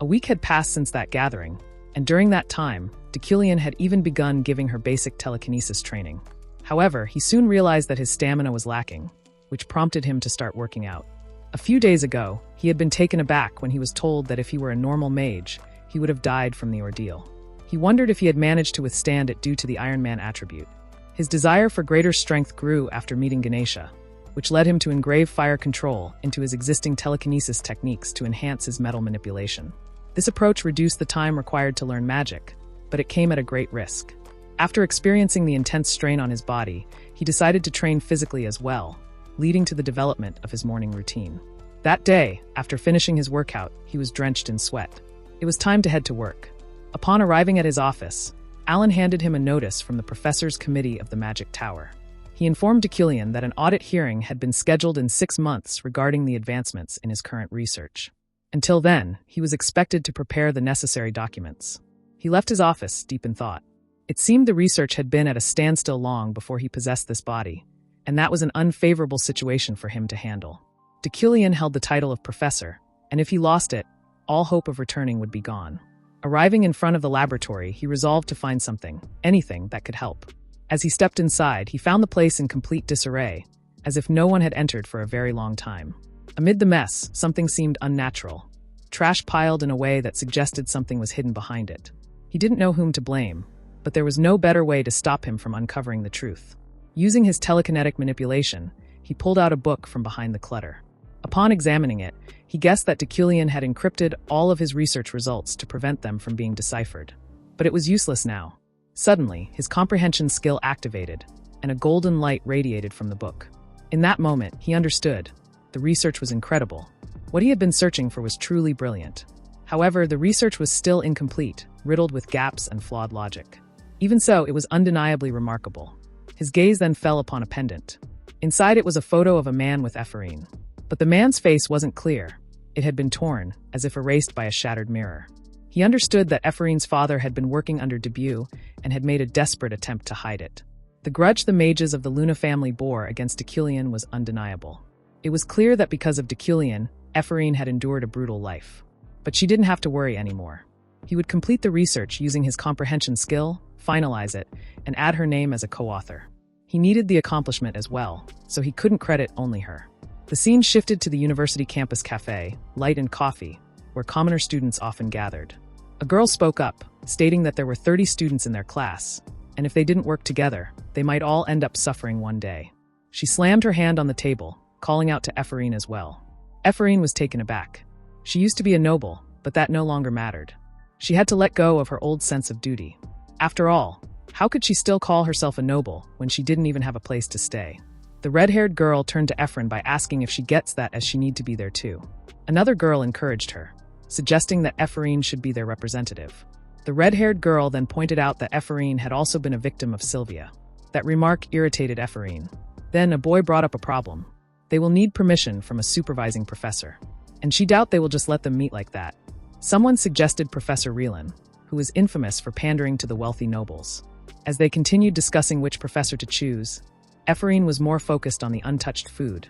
A week had passed since that gathering, and during that time, Dekilian had even begun giving her basic telekinesis training. However, he soon realized that his stamina was lacking, which prompted him to start working out. A few days ago, he had been taken aback when he was told that if he were a normal mage, he would have died from the ordeal. He wondered if he had managed to withstand it due to the Iron Man attribute. His desire for greater strength grew after meeting Ganesha, which led him to engrave fire control into his existing telekinesis techniques to enhance his metal manipulation. This approach reduced the time required to learn magic, but it came at a great risk. After experiencing the intense strain on his body, he decided to train physically as well, leading to the development of his morning routine. That day, after finishing his workout, he was drenched in sweat. It was time to head to work. Upon arriving at his office, Alan handed him a notice from the Professor's Committee of the Magic Tower. He informed Dekilian that an audit hearing had been scheduled in 6 months regarding the advancements in his current research. Until then, he was expected to prepare the necessary documents. He left his office deep in thought. It seemed the research had been at a standstill long before he possessed this body, and that was an unfavorable situation for him to handle. Dekilian held the title of professor, and if he lost it, all hope of returning would be gone. Arriving in front of the laboratory, he resolved to find something, anything that could help. As he stepped inside, he found the place in complete disarray, as if no one had entered for a very long time. Amid the mess, something seemed unnatural. Trash piled in a way that suggested something was hidden behind it. He didn't know whom to blame, but there was no better way to stop him from uncovering the truth. Using his telekinetic manipulation, he pulled out a book from behind the clutter. Upon examining it, he guessed that Dekilian had encrypted all of his research results to prevent them from being deciphered. But it was useless now. Suddenly, his comprehension skill activated, and a golden light radiated from the book. In that moment, he understood. The research was incredible. What he had been searching for was truly brilliant. However, the research was still incomplete, riddled with gaps and flawed logic. Even so, it was undeniably remarkable. His gaze then fell upon a pendant. Inside it was a photo of a man with Ephraim. But the man's face wasn't clear. It had been torn, as if erased by a shattered mirror. He understood that Ephraim's father had been working under debut and had made a desperate attempt to hide it. The grudge the mages of the Luna family bore against Dekilian was undeniable. It was clear that because of Dekilian, Ephraim had endured a brutal life. But she didn't have to worry anymore. He would complete the research using his comprehension skill, finalize it, and add her name as a co-author. He needed the accomplishment as well, so he couldn't credit only her. The scene shifted to the university campus cafe, Light and Coffee, where commoner students often gathered. A girl spoke up, stating that there were 30 students in their class, and if they didn't work together, they might all end up suffering one day. She slammed her hand on the table, calling out to Ephraim as well. Ephraim was taken aback. She used to be a noble, but that no longer mattered. She had to let go of her old sense of duty. After all, how could she still call herself a noble when she didn't even have a place to stay? The red-haired girl turned to Ephraim by asking if she gets that as she need to be there too. Another girl encouraged her, suggesting that Ephraim should be their representative. The red-haired girl then pointed out that Ephraim had also been a victim of Sylvia. That remark irritated Ephraim. Then a boy brought up a problem. They will need permission from a supervising professor. And she doubted they will just let them meet like that. Someone suggested Professor Reelan, who was infamous for pandering to the wealthy nobles. As they continued discussing which professor to choose, Ephraim was more focused on the untouched food,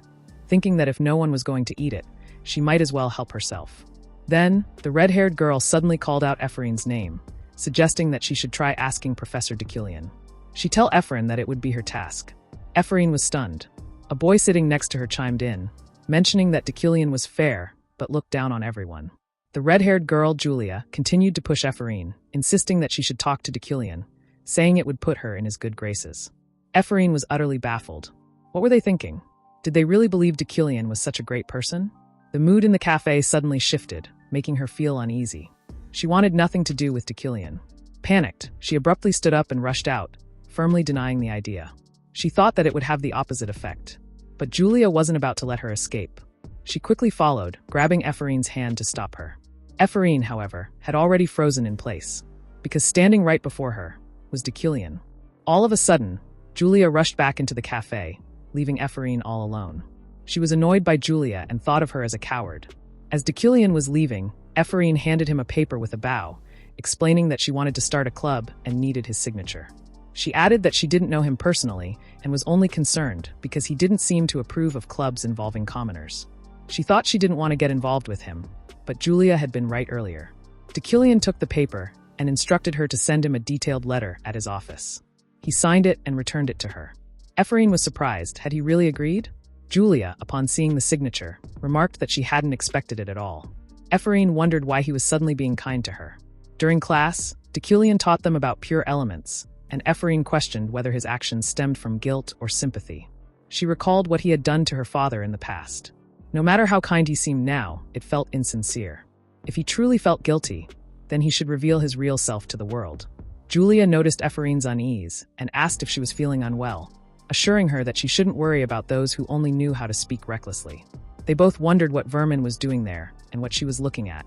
thinking that if no one was going to eat it, she might as well help herself. Then, the red-haired girl suddenly called out Ephraim's name, suggesting that she should try asking Professor Dekilian. She told Ephraim that it would be her task. Ephraim was stunned. A boy sitting next to her chimed in, mentioning that Dekilian was fair, but looked down on everyone. The red-haired girl, Julia, continued to push Ephraim, insisting that she should talk to Dekilian, saying it would put her in his good graces. Ephraim was utterly baffled. What were they thinking? Did they really believe Dekilian was such a great person? The mood in the cafe suddenly shifted, making her feel uneasy. She wanted nothing to do with Dekilian. Panicked, she abruptly stood up and rushed out, firmly denying the idea. She thought that it would have the opposite effect. But Julia wasn't about to let her escape. She quickly followed, grabbing Ephraim's hand to stop her. Ephraim, however, had already frozen in place, because standing right before her was Dekilian. All of a sudden, Julia rushed back into the cafe, leaving Ephraim all alone. She was annoyed by Julia and thought of her as a coward. As Deucalion was leaving, Ephraim handed him a paper with a bow, explaining that she wanted to start a club and needed his signature. She added that she didn't know him personally and was only concerned because he didn't seem to approve of clubs involving commoners. She thought she didn't want to get involved with him, but Julia had been right earlier. Deucalion took the paper and instructed her to send him a detailed letter at his office. He signed it and returned it to her. Ephraim was surprised. Had he really agreed? Julia, upon seeing the signature, remarked that she hadn't expected it at all. Ephraim wondered why he was suddenly being kind to her. During class, Deucalion taught them about pure elements, and Ephraim questioned whether his actions stemmed from guilt or sympathy. She recalled what he had done to her father in the past. No matter how kind he seemed now, it felt insincere. If he truly felt guilty, then he should reveal his real self to the world. Julia noticed Ephraim's unease and asked if she was feeling unwell, assuring her that she shouldn't worry about those who only knew how to speak recklessly. They both wondered what vermin was doing there and what she was looking at.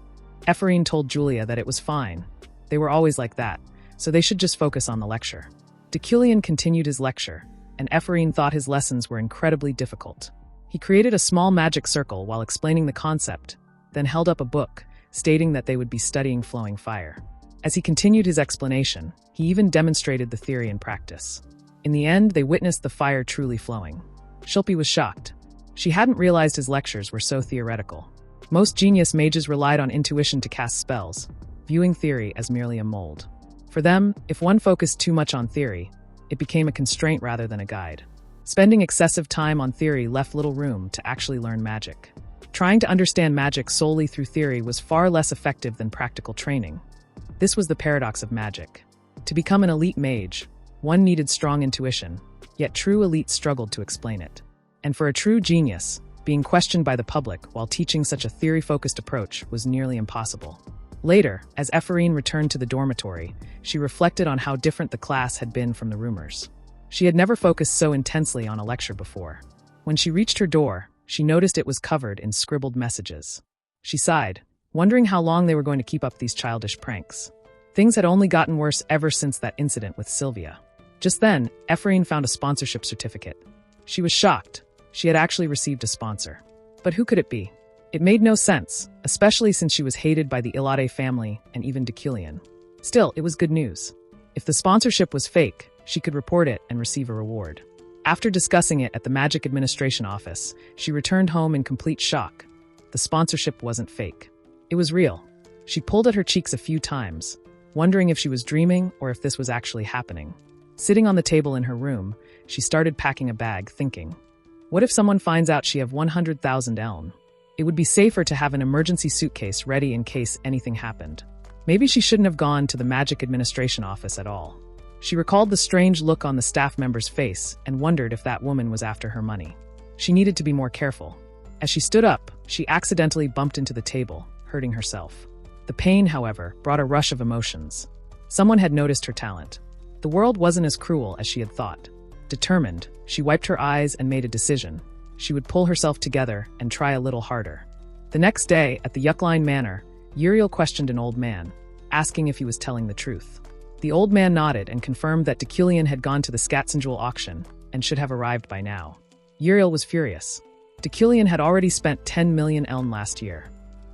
Ephraim told Julia that it was fine. They were always like that, so they should just focus on the lecture. Deucalion continued his lecture, and Ephraim thought his lessons were incredibly difficult. He created a small magic circle while explaining the concept, then held up a book, stating that they would be studying flowing fire. As he continued his explanation, he even demonstrated the theory in practice. In the end, they witnessed the fire truly flowing. Shilpi was shocked. She hadn't realized his lectures were so theoretical. Most genius mages relied on intuition to cast spells, viewing theory as merely a mold. For them, if one focused too much on theory, it became a constraint rather than a guide. Spending excessive time on theory left little room to actually learn magic. Trying to understand magic solely through theory was far less effective than practical training. This was the paradox of magic. To become an elite mage, one needed strong intuition, yet true elites struggled to explain it. And for a true genius, being questioned by the public while teaching such a theory-focused approach was nearly impossible. Later, as Ephraim returned to the dormitory, she reflected on how different the class had been from the rumors. She had never focused so intensely on a lecture before. When she reached her door, she noticed it was covered in scribbled messages. She sighed, wondering how long they were going to keep up these childish pranks. Things had only gotten worse ever since that incident with Sylvia. Just then, Ephraim found a sponsorship certificate. She was shocked. She had actually received a sponsor. But who could it be? It made no sense, especially since she was hated by the Ilade family and even Deucalion. Still, it was good news. If the sponsorship was fake, she could report it and receive a reward. After discussing it at the Magic Administration office, she returned home in complete shock. The sponsorship wasn't fake. It was real. She pulled at her cheeks a few times, wondering if she was dreaming or if this was actually happening. Sitting on the table in her room, she started packing a bag, thinking, what if someone finds out she have 100,000 elm? It would be safer to have an emergency suitcase ready in case anything happened. Maybe she shouldn't have gone to the Magic Administration office at all. She recalled the strange look on the staff member's face and wondered if that woman was after her money. She needed to be more careful. As she stood up, she accidentally bumped into the table, hurting herself. The pain, however, brought a rush of emotions. Someone had noticed her talent. The world wasn't as cruel as she had thought. Determined, she wiped her eyes and made a decision. She would pull herself together and try a little harder. The next day, at the Yuckline Manor, Uriel questioned an old man, asking if he was telling the truth. The old man nodded and confirmed that Deucalion had gone to the Skatzenjewel auction and should have arrived by now. Uriel was furious. Deucalion had already spent 10 million elm last year.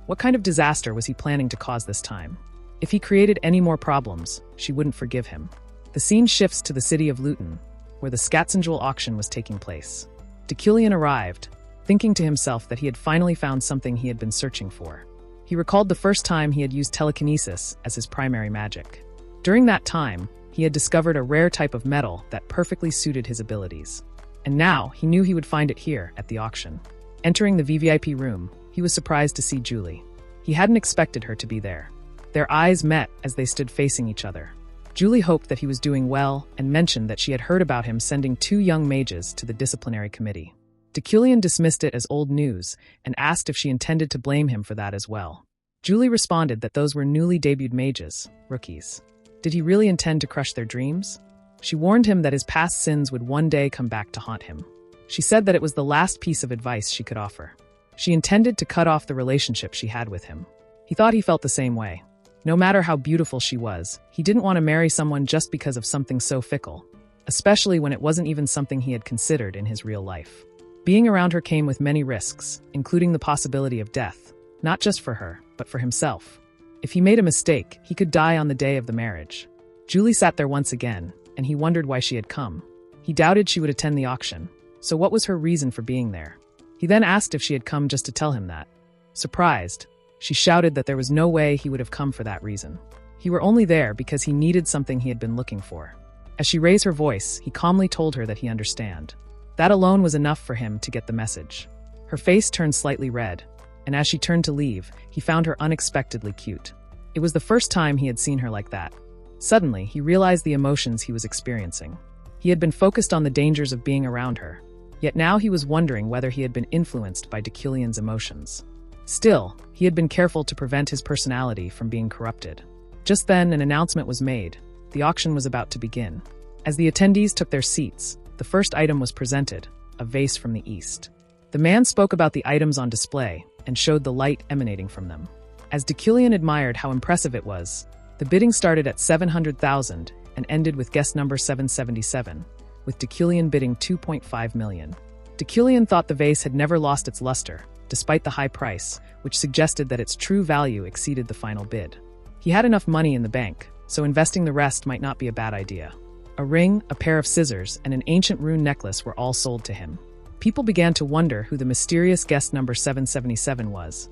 What kind of disaster was he planning to cause this time? If he created any more problems, she wouldn't forgive him. The scene shifts to the city of Luton, where the Skatzenjewel auction was taking place. Deucalion arrived, thinking to himself that he had finally found something he had been searching for. He recalled the first time he had used telekinesis as his primary magic. During that time, he had discovered a rare type of metal that perfectly suited his abilities. And now, he knew he would find it here at the auction. Entering the VVIP room, he was surprised to see Julie. He hadn't expected her to be there. Their eyes met as they stood facing each other. Julie hoped that he was doing well and mentioned that she had heard about him sending 2 young mages to the disciplinary committee. Deucalion dismissed it as old news and asked if she intended to blame him for that as well. Julie responded that those were newly debuted mages, rookies. Did he really intend to crush their dreams? She warned him that his past sins would one day come back to haunt him. She said that it was the last piece of advice she could offer. She intended to cut off the relationship she had with him. He thought he felt the same way. No matter how beautiful she was, he didn't want to marry someone just because of something so fickle, especially when it wasn't even something he had considered in his real life. Being around her came with many risks, including the possibility of death, not just for her, but for himself. If he made a mistake, he could die on the day of the marriage. Julie sat there once again, and he wondered why she had come. He doubted she would attend the auction, so what was her reason for being there? He then asked if she had come just to tell him that. Surprised, she shouted that there was no way he would have come for that reason. He were only there because he needed something he had been looking for. As she raised her voice, he calmly told her that he understand. That alone was enough for him to get the message. Her face turned slightly red, and as she turned to leave, he found her unexpectedly cute. It was the first time he had seen her like that. Suddenly, he realized the emotions he was experiencing. He had been focused on the dangers of being around her, yet now he was wondering whether he had been influenced by Dekilion's emotions. Still, he had been careful to prevent his personality from being corrupted. Just then, an announcement was made. The auction was about to begin. As the attendees took their seats, the first item was presented, a vase from the east. The man spoke about the items on display and showed the light emanating from them. As Dekilion admired how impressive it was, the bidding started at 700,000 and ended with guest number 777, with Dekilion bidding 2.5 million. Dekilion thought the vase had never lost its luster, despite the high price, which suggested that its true value exceeded the final bid. He had enough money in the bank, so investing the rest might not be a bad idea. A ring, a pair of scissors, and an ancient rune necklace were all sold to him. People began to wonder who the mysterious guest number 777 was,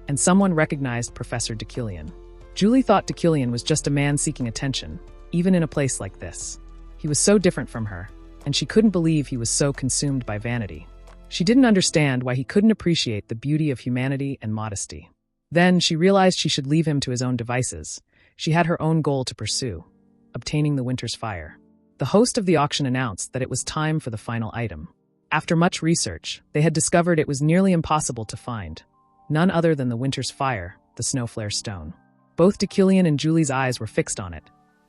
and someone recognized Professor Dekilion. Julie thought Dekilion was just a man seeking attention, even in a place like this. He was so different from her, and she couldn't believe he was so consumed by vanity. She didn't understand why he couldn't appreciate the beauty of humanity and modesty. Then she realized she should leave him to his own devices. She had her own goal to pursue, obtaining the winter's fire. The host of the auction announced that it was time for the final item. After much research, they had discovered it was nearly impossible to find. None other than the winter's fire, the snowflare stone. Both Dekilion and Julie's eyes were fixed on it,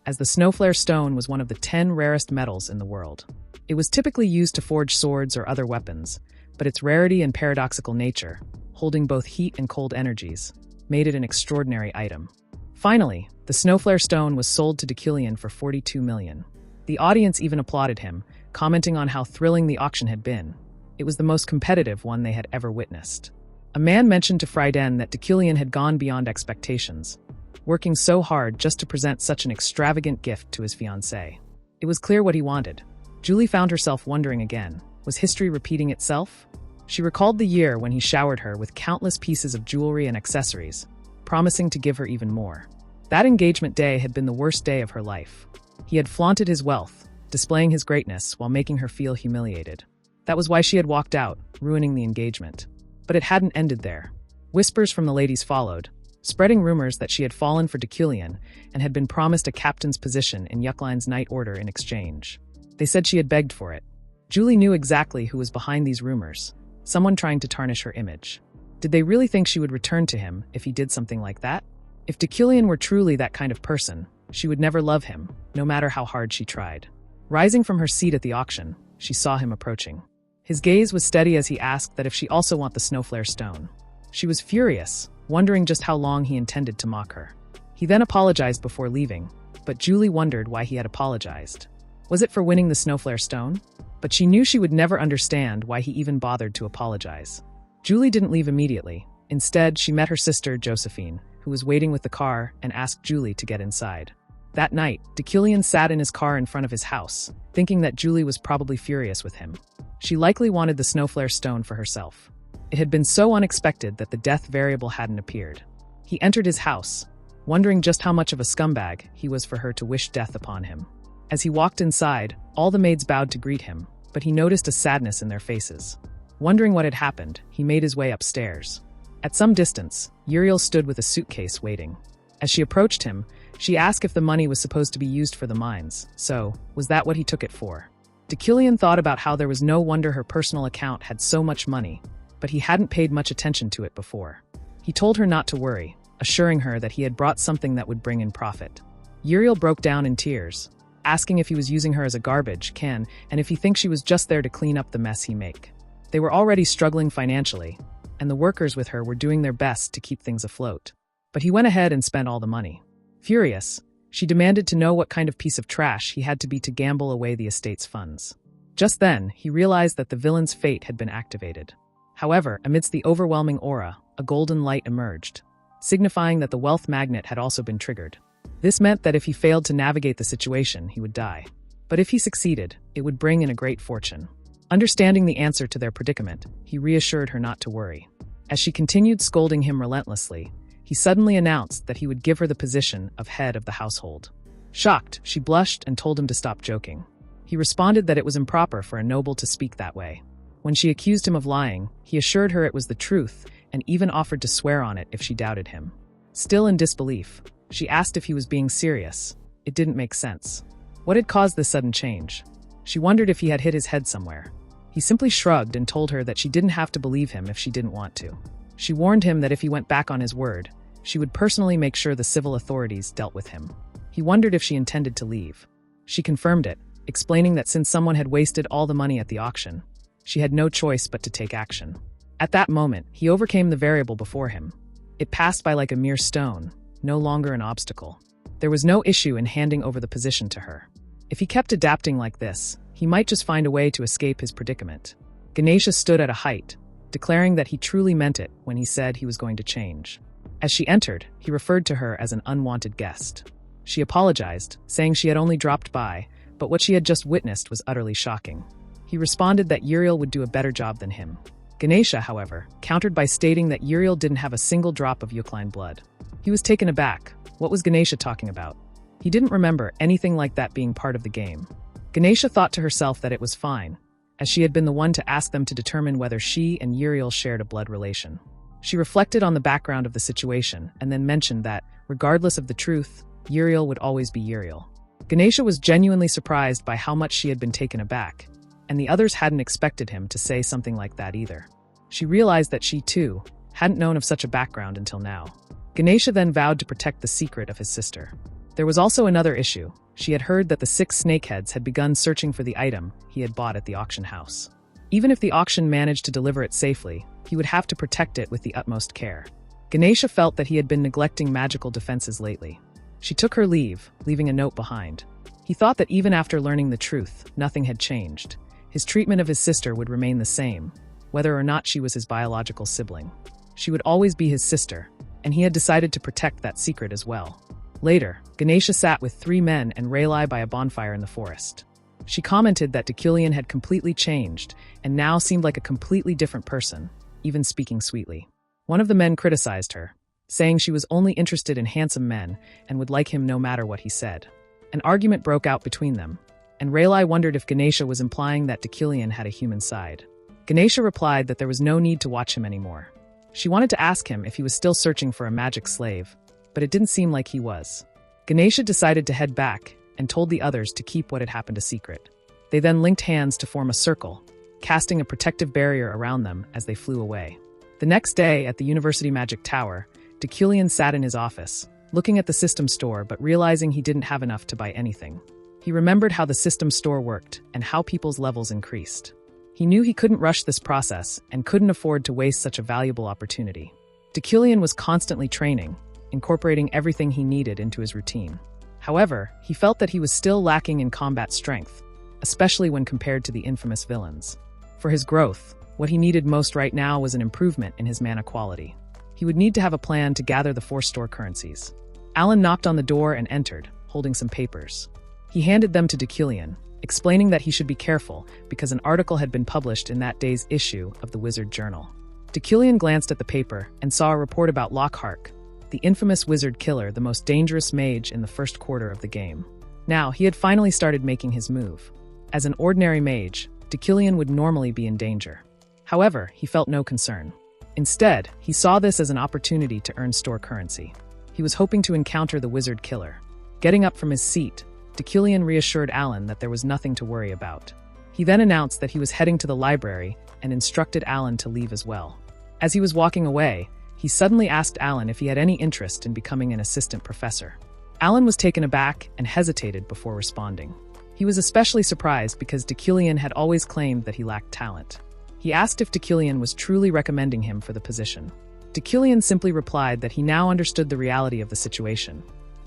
as the snowflare stone was one of the 10 rarest metals in the world. It was typically used to forge swords or other weapons, but its rarity and paradoxical nature, holding both heat and cold energies, made it an extraordinary item. Finally, the snowflare stone was sold to Dekilion for 42 million. The audience even applauded him, commenting on how thrilling the auction had been. It was the most competitive one they had ever witnessed. A man mentioned to Fryden that Dekilion had gone beyond expectations, working so hard just to present such an extravagant gift to his fiancée. It was clear what he wanted. Julie found herself wondering again, was history repeating itself? She recalled the year when he showered her with countless pieces of jewelry and accessories, promising to give her even more. That engagement day had been the worst day of her life. He had flaunted his wealth, displaying his greatness while making her feel humiliated. That was why she had walked out, ruining the engagement. But it hadn't ended there. Whispers from the ladies followed, spreading rumors that she had fallen for Dekilion and had been promised a captain's position in Yuckline's Night Order in exchange. They said she had begged for it. Julie knew exactly who was behind these rumors, someone trying to tarnish her image. Did they really think she would return to him if he did something like that? If Dekilion were truly that kind of person, she would never love him, no matter how hard she tried. Rising from her seat at the auction, she saw him approaching. His gaze was steady as he asked that if she also want the snowflare stone. She was furious, wondering just how long he intended to mock her. He then apologized before leaving, but Julie wondered why he had apologized. Was it for winning the snowflare stone? But she knew she would never understand why he even bothered to apologize. Julie didn't leave immediately. Instead, she met her sister, Josephine, who was waiting with the car, and asked Julie to get inside. That night, Dekilion sat in his car in front of his house, thinking that Julie was probably furious with him. She likely wanted the snowflare stone for herself. It had been so unexpected that the death variable hadn't appeared. He entered his house, wondering just how much of a scumbag he was for her to wish death upon him. As he walked inside, all the maids bowed to greet him, but he noticed a sadness in their faces. Wondering what had happened, he made his way upstairs. At some distance, Uriel stood with a suitcase waiting. As she approached him, she asked if the money was supposed to be used for the mines, so was that what he took it for? Dekilion thought about how there was no wonder her personal account had so much money, but he hadn't paid much attention to it before. He told her not to worry, assuring her that he had brought something that would bring in profit. Uriel broke down in tears, asking if he was using her as a garbage can and if he thinks she was just there to clean up the mess he make. They were already struggling financially, and the workers with her were doing their best to keep things afloat. But he went ahead and spent all the money. Furious, she demanded to know what kind of piece of trash he had to be to gamble away the estate's funds. Just then, he realized that the villain's fate had been activated. However, amidst the overwhelming aura, a golden light emerged, signifying that the wealth magnet had also been triggered. This meant that if he failed to navigate the situation, he would die. But if he succeeded, it would bring in a great fortune. Understanding the answer to their predicament, he reassured her not to worry. As she continued scolding him relentlessly, he suddenly announced that he would give her the position of head of the household. Shocked, she blushed and told him to stop joking. He responded that it was improper for a noble to speak that way. When she accused him of lying, he assured her it was the truth and even offered to swear on it if she doubted him. Still in disbelief, she asked if he was being serious. It didn't make sense. What had caused this sudden change? She wondered if he had hit his head somewhere. He simply shrugged and told her that she didn't have to believe him if she didn't want to. She warned him that if he went back on his word, she would personally make sure the civil authorities dealt with him. He wondered if she intended to leave. She confirmed it, explaining that since someone had wasted all the money at the auction, she had no choice but to take action. At that moment, he overcame the variable before him. It passed by like a mere stone, no longer an obstacle. There was no issue in handing over the position to her. If he kept adapting like this, he might just find a way to escape his predicament. Ganesha stood at a height, declaring that he truly meant it when he said he was going to change. As she entered, he referred to her as an unwanted guest. She apologized, saying she had only dropped by, but what she had just witnessed was utterly shocking. He responded that Uriel would do a better job than him. Ganesha, however, countered by stating that Uriel didn't have a single drop of Yukline blood. He was taken aback. What was Ganesha talking about? He didn't remember anything like that being part of the game. Ganesha thought to herself that it was fine, as she had been the one to ask them to determine whether she and Uriel shared a blood relation. She reflected on the background of the situation and then mentioned that, regardless of the truth, Uriel would always be Uriel. Ganesha was genuinely surprised by how much she had been taken aback, and the others hadn't expected him to say something like that either. She realized that she, too, hadn't known of such a background until now. Ganesha then vowed to protect the secret of his sister. There was also another issue. She had heard that the 6 snakeheads had begun searching for the item he had bought at the auction house. Even if the auction managed to deliver it safely, he would have to protect it with the utmost care. Ganesha felt that he had been neglecting magical defenses lately. She took her leave, leaving a note behind. He thought that even after learning the truth, nothing had changed. His treatment of his sister would remain the same, whether or not she was his biological sibling. She would always be his sister, and he had decided to protect that secret as well. Later, Ganesha sat with 3 men and Rayleigh by a bonfire in the forest. She commented that Dekilian had completely changed and now seemed like a completely different person, even speaking sweetly. One of the men criticized her, saying she was only interested in handsome men and would like him no matter what he said. An argument broke out between them, and Rayleigh wondered if Ganesha was implying that Dekilian had a human side. Ganesha replied that there was no need to watch him anymore. She wanted to ask him if he was still searching for a magic slave, but it didn't seem like he was. Ganesha decided to head back and told the others to keep what had happened a secret. They then linked hands to form a circle, casting a protective barrier around them as they flew away. The next day, at the University Magic Tower, Dekilian sat in his office, looking at the system store but realizing he didn't have enough to buy anything. He remembered how the system store worked and how people's levels increased. He knew he couldn't rush this process and couldn't afford to waste such a valuable opportunity. Dekilian was constantly training, incorporating everything he needed into his routine. However, he felt that he was still lacking in combat strength, especially when compared to the infamous villains. For his growth, what he needed most right now was an improvement in his mana quality. He would need to have a plan to gather the 4 store currencies. Alan knocked on the door and entered, holding some papers. He handed them to Dekilian, explaining that he should be careful because an article had been published in that day's issue of the Wizard Journal. Dekilian glanced at the paper and saw a report about Lockhart, the infamous wizard killer, the most dangerous mage in the first quarter of the game. Now, he had finally started making his move. As an ordinary mage, Dekilian would normally be in danger. However, he felt no concern. Instead, he saw this as an opportunity to earn store currency. He was hoping to encounter the wizard killer. Getting up from his seat, Dekilian reassured Alan that there was nothing to worry about. He then announced that he was heading to the library and instructed Alan to leave as well. As he was walking away, he suddenly asked Alan if he had any interest in becoming an assistant professor. Alan was taken aback and hesitated before responding. He was especially surprised because Dekilian had always claimed that he lacked talent. He asked if Dekilian was truly recommending him for the position. Dekilian simply replied that he now understood the reality of the situation.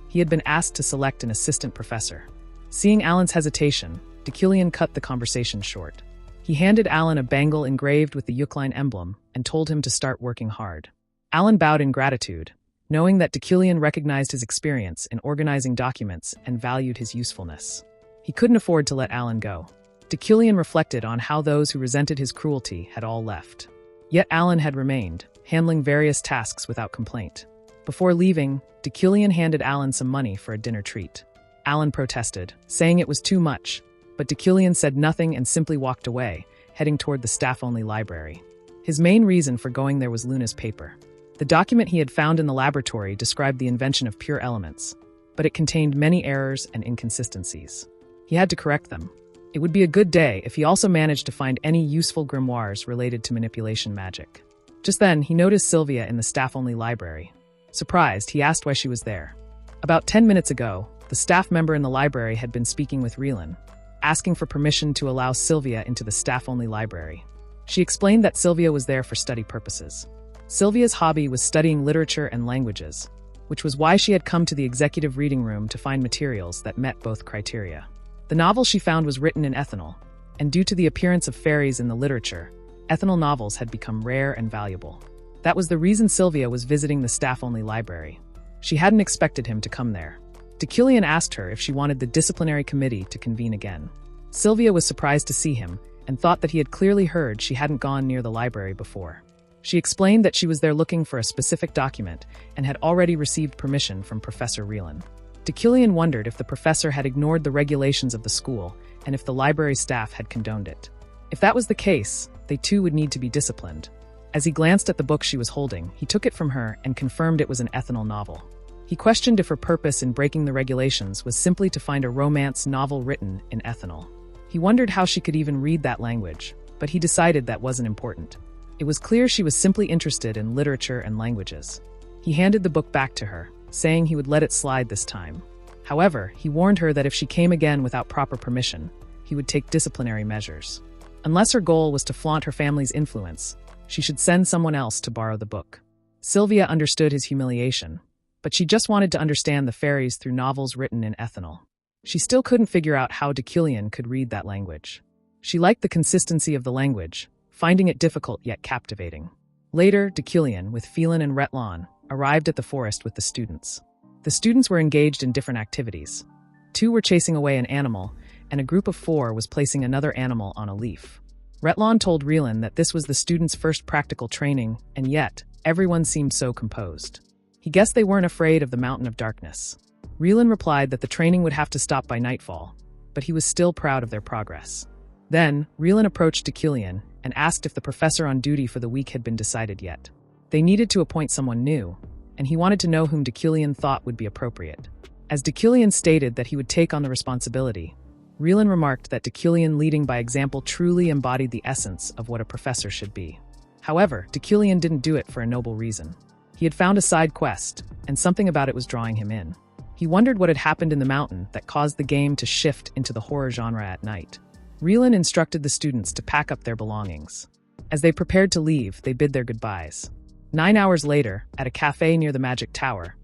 He had been asked to select an assistant professor. Seeing Alan's hesitation, Dekilian cut the conversation short. He handed Alan a bangle engraved with the Yukline emblem and told him to start working hard. Alan bowed in gratitude, knowing that Dekilian recognized his experience in organizing documents and valued his usefulness. He couldn't afford to let Alan go. Dekilian reflected on how those who resented his cruelty had all left. Yet Alan had remained, handling various tasks without complaint. Before leaving, Dekilian handed Alan some money for a dinner treat. Alan protested, saying it was too much, but Dekilian said nothing and simply walked away, heading toward the staff-only library. His main reason for going there was Luna's paper. The document he had found in the laboratory described the invention of pure elements, but it contained many errors and inconsistencies. He had to correct them. It would be a good day if he also managed to find any useful grimoires related to manipulation magic. Just then, he noticed Sylvia in the staff-only library. Surprised, he asked why she was there. About 10 minutes ago, the staff member in the library had been speaking with Relan, asking for permission to allow Sylvia into the staff-only library. She explained that Sylvia was there for study purposes. Sylvia's hobby was studying literature and languages, which was why she had come to the executive reading room to find materials that met both criteria. The novel she found was written in ethanol, and due to the appearance of fairies in the literature, ethanol novels had become rare and valuable. That was the reason Sylvia was visiting the staff-only library. She hadn't expected him to come there. Dekilian asked her if she wanted the disciplinary committee to convene again. Sylvia was surprised to see him and thought that he had clearly heard she hadn't gone near the library before. She explained that she was there looking for a specific document and had already received permission from Professor Relan. Dekilian wondered if the professor had ignored the regulations of the school and if the library staff had condoned it. If that was the case, they too would need to be disciplined. As he glanced at the book she was holding, he took it from her and confirmed it was an ethanol novel. He questioned if her purpose in breaking the regulations was simply to find a romance novel written in ethanol. He wondered how she could even read that language, but he decided that wasn't important. It was clear she was simply interested in literature and languages. He handed the book back to her, saying he would let it slide this time. However, he warned her that if she came again without proper permission, he would take disciplinary measures. Unless her goal was to flaunt her family's influence, she should send someone else to borrow the book. Sylvia understood his humiliation, but she just wanted to understand the fairies through novels written in ethanol. She still couldn't figure out how Dekilian could read that language. She liked the consistency of the language, finding it difficult yet captivating. Later, Dekilian, with Phelan and Retlan, arrived at the forest with the students. The students were engaged in different activities. 2 were chasing away an animal, and a group of 4 was placing another animal on a leaf. Retlan told Relan that this was the students' first practical training, and yet, everyone seemed so composed. He guessed they weren't afraid of the mountain of darkness. Relan replied that the training would have to stop by nightfall, but he was still proud of their progress. Then, Relan approached Dekilian and asked if the professor on duty for the week had been decided yet. They needed to appoint someone new, and he wanted to know whom Dekilian thought would be appropriate. As Dekilian stated that he would take on the responsibility, Relan remarked that Dekilian leading by example truly embodied the essence of what a professor should be. However, Dekilian didn't do it for a noble reason. He had found a side quest, and something about it was drawing him in. He wondered what had happened in the mountain that caused the game to shift into the horror genre at night. Relan instructed the students to pack up their belongings. As they prepared to leave, they bid their goodbyes. 9 hours later, at a cafe near the Magic Tower,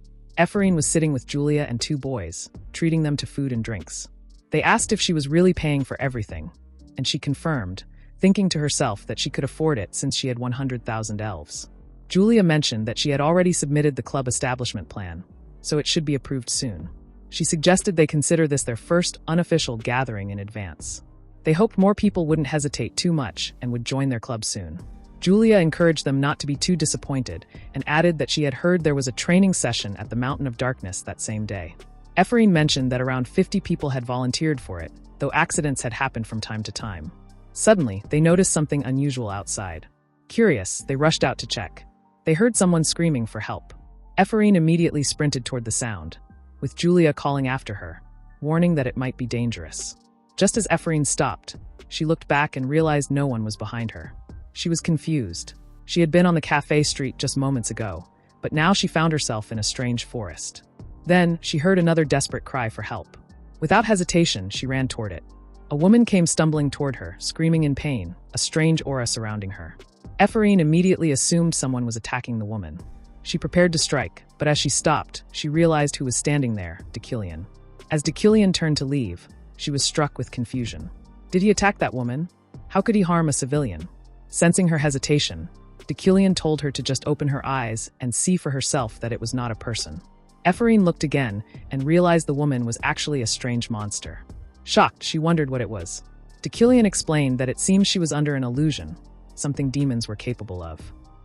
Ephraim was sitting with Julia and 2 boys, treating them to food and drinks. They asked if she was really paying for everything, and she confirmed, thinking to herself that she could afford it since she had 100,000 elves. Julia mentioned that she had already submitted the club establishment plan, so it should be approved soon. She suggested they consider this their first unofficial gathering in advance. They hoped more people wouldn't hesitate too much and would join their club soon. Julia encouraged them not to be too disappointed and added that she had heard there was a training session at the Mountain of Darkness that same day. Ephraim mentioned that around 50 people had volunteered for it, though accidents had happened from time to time. Suddenly, they noticed something unusual outside. Curious, they rushed out to check. They heard someone screaming for help. Ephraim immediately sprinted toward the sound, with Julia calling after her, warning that it might be dangerous. Just as Ephraim stopped, she looked back and realized no one was behind her. She was confused. She had been on the cafe street just moments ago, but now she found herself in a strange forest. Then, she heard another desperate cry for help. Without hesitation, she ran toward it. A woman came stumbling toward her, screaming in pain, a strange aura surrounding her. Ephraim immediately assumed someone was attacking the woman. She prepared to strike, but as she stopped, she realized who was standing there, Dekilian. As Dekilian turned to leave, she was struck with confusion. Did he attack that woman? How could he harm a civilian? Sensing her hesitation, Dekilian told her to just open her eyes and see for herself that it was not a person. Ephraim looked again and realized the woman was actually a strange monster. Shocked, she wondered what it was. Dekilian explained that it seemed she was under an illusion, something demons were capable of.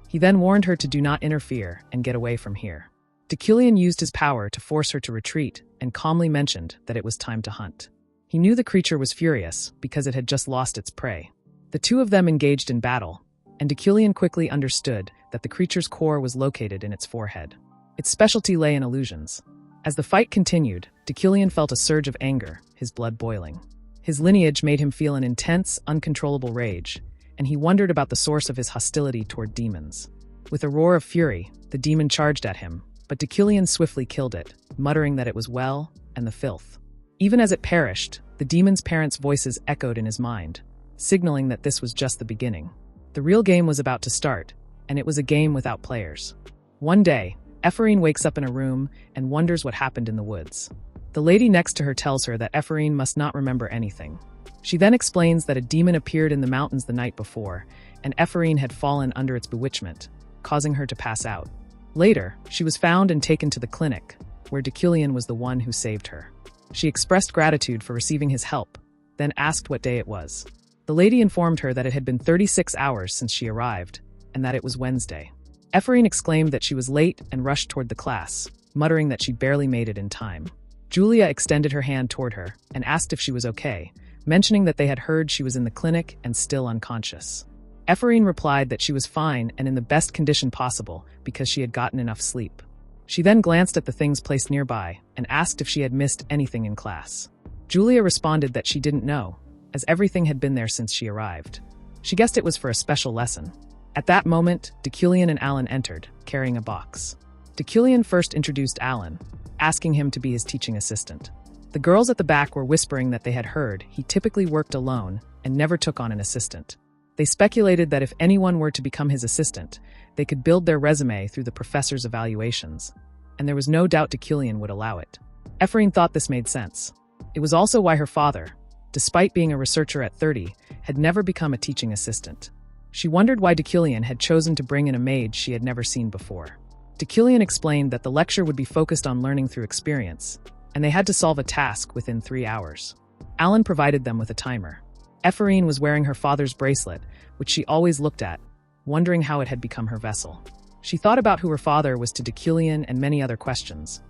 He then warned her to do not interfere and get away from here. Dekilian used his power to force her to retreat and calmly mentioned that it was time to hunt. He knew the creature was furious because it had just lost its prey. The two of them engaged in battle, and Dekilian quickly understood that the creature's core was located in its forehead. Its specialty lay in illusions. As the fight continued, Dekilian felt a surge of anger, his blood boiling. His lineage made him feel an intense, uncontrollable rage, and he wondered about the source of his hostility toward demons. With a roar of fury, the demon charged at him, but Dekilian swiftly killed it, muttering that it was well and the filth. Even as it perished, the demon's parents' voices echoed in his mind, signaling that this was just the beginning. The real game was about to start, and it was a game without players. One day, Ephraim wakes up in a room and wonders what happened in the woods. The lady next to her tells her that Ephraim must not remember anything. She then explains that a demon appeared in the mountains the night before, and Ephraim had fallen under its bewitchment, causing her to pass out. Later, she was found and taken to the clinic, where Dekilian was the one who saved her. She expressed gratitude for receiving his help, then asked what day it was. The lady informed her that it had been 36 hours since she arrived, and that it was Wednesday. Ephraim exclaimed that she was late and rushed toward the class, muttering that she barely made it in time. Julia extended her hand toward her and asked if she was okay, mentioning that they had heard she was in the clinic and still unconscious. Ephraim replied that she was fine and in the best condition possible because she had gotten enough sleep. She then glanced at the things placed nearby and asked if she had missed anything in class. Julia responded that she didn't know, as everything had been there since she arrived. She guessed it was for a special lesson. At that moment, Dekilian and Alan entered, carrying a box. Dekilian first introduced Alan, asking him to be his teaching assistant. The girls at the back were whispering that they had heard he typically worked alone and never took on an assistant. They speculated that if anyone were to become his assistant, they could build their resume through the professor's evaluations, and there was no doubt Dekilian would allow it. Ephraim thought this made sense. It was also why her father, despite being a researcher at 30, had never become a teaching assistant. She wondered why Dekilian had chosen to bring in a maid she had never seen before. Dekilian explained that the lecture would be focused on learning through experience, and they had to solve a task within 3 hours. Alan provided them with a timer. Ephraim was wearing her father's bracelet, which she always looked at, wondering how it had become her vessel. She thought about who her father was to Dekilian and many other questions,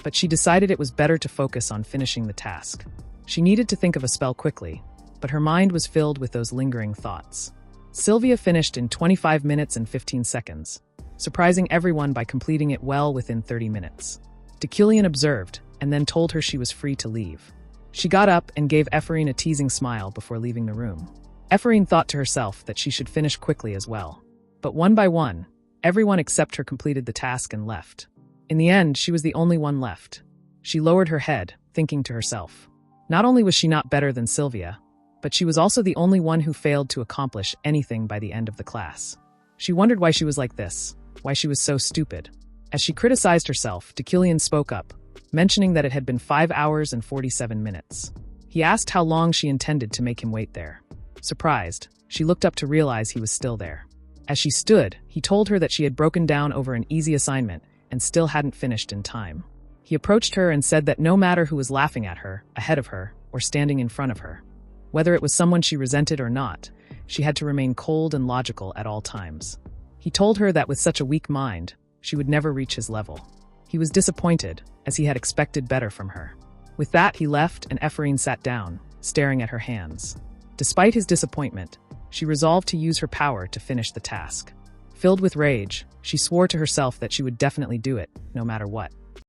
but she decided it was better to focus on finishing the task. She needed to think of a spell quickly, but her mind was filled with those lingering thoughts. Sylvia finished in 25 minutes and 15 seconds, surprising everyone by completing it well within 30 minutes. Dekilian observed, and then told her she was free to leave. She got up and gave Ephraim a teasing smile before leaving the room. Ephraim thought to herself that she should finish quickly as well. But one by one, everyone except her completed the task and left. In the end, she was the only one left. She lowered her head, thinking to herself. Not only was she not better than Sylvia, but she was also the only one who failed to accomplish anything by the end of the class. She wondered why she was like this, why she was so stupid. As she criticized herself, Dekilian spoke up, mentioning that it had been 5 hours and 47 minutes. He asked how long she intended to make him wait there. Surprised, she looked up to realize he was still there. As she stood, he told her that she had broken down over an easy assignment and still hadn't finished in time. He approached her and said that no matter who was laughing at her, ahead of her, or standing in front of her, whether it was someone she resented or not, she had to remain cold and logical at all times. He told her that with such a weak mind, she would never reach his level. He was disappointed, as he had expected better from her. With that, he left and Ephraim sat down, staring at her hands. Despite his disappointment, she resolved to use her power to finish the task. Filled with rage, she swore to herself that she would definitely do it, no matter what.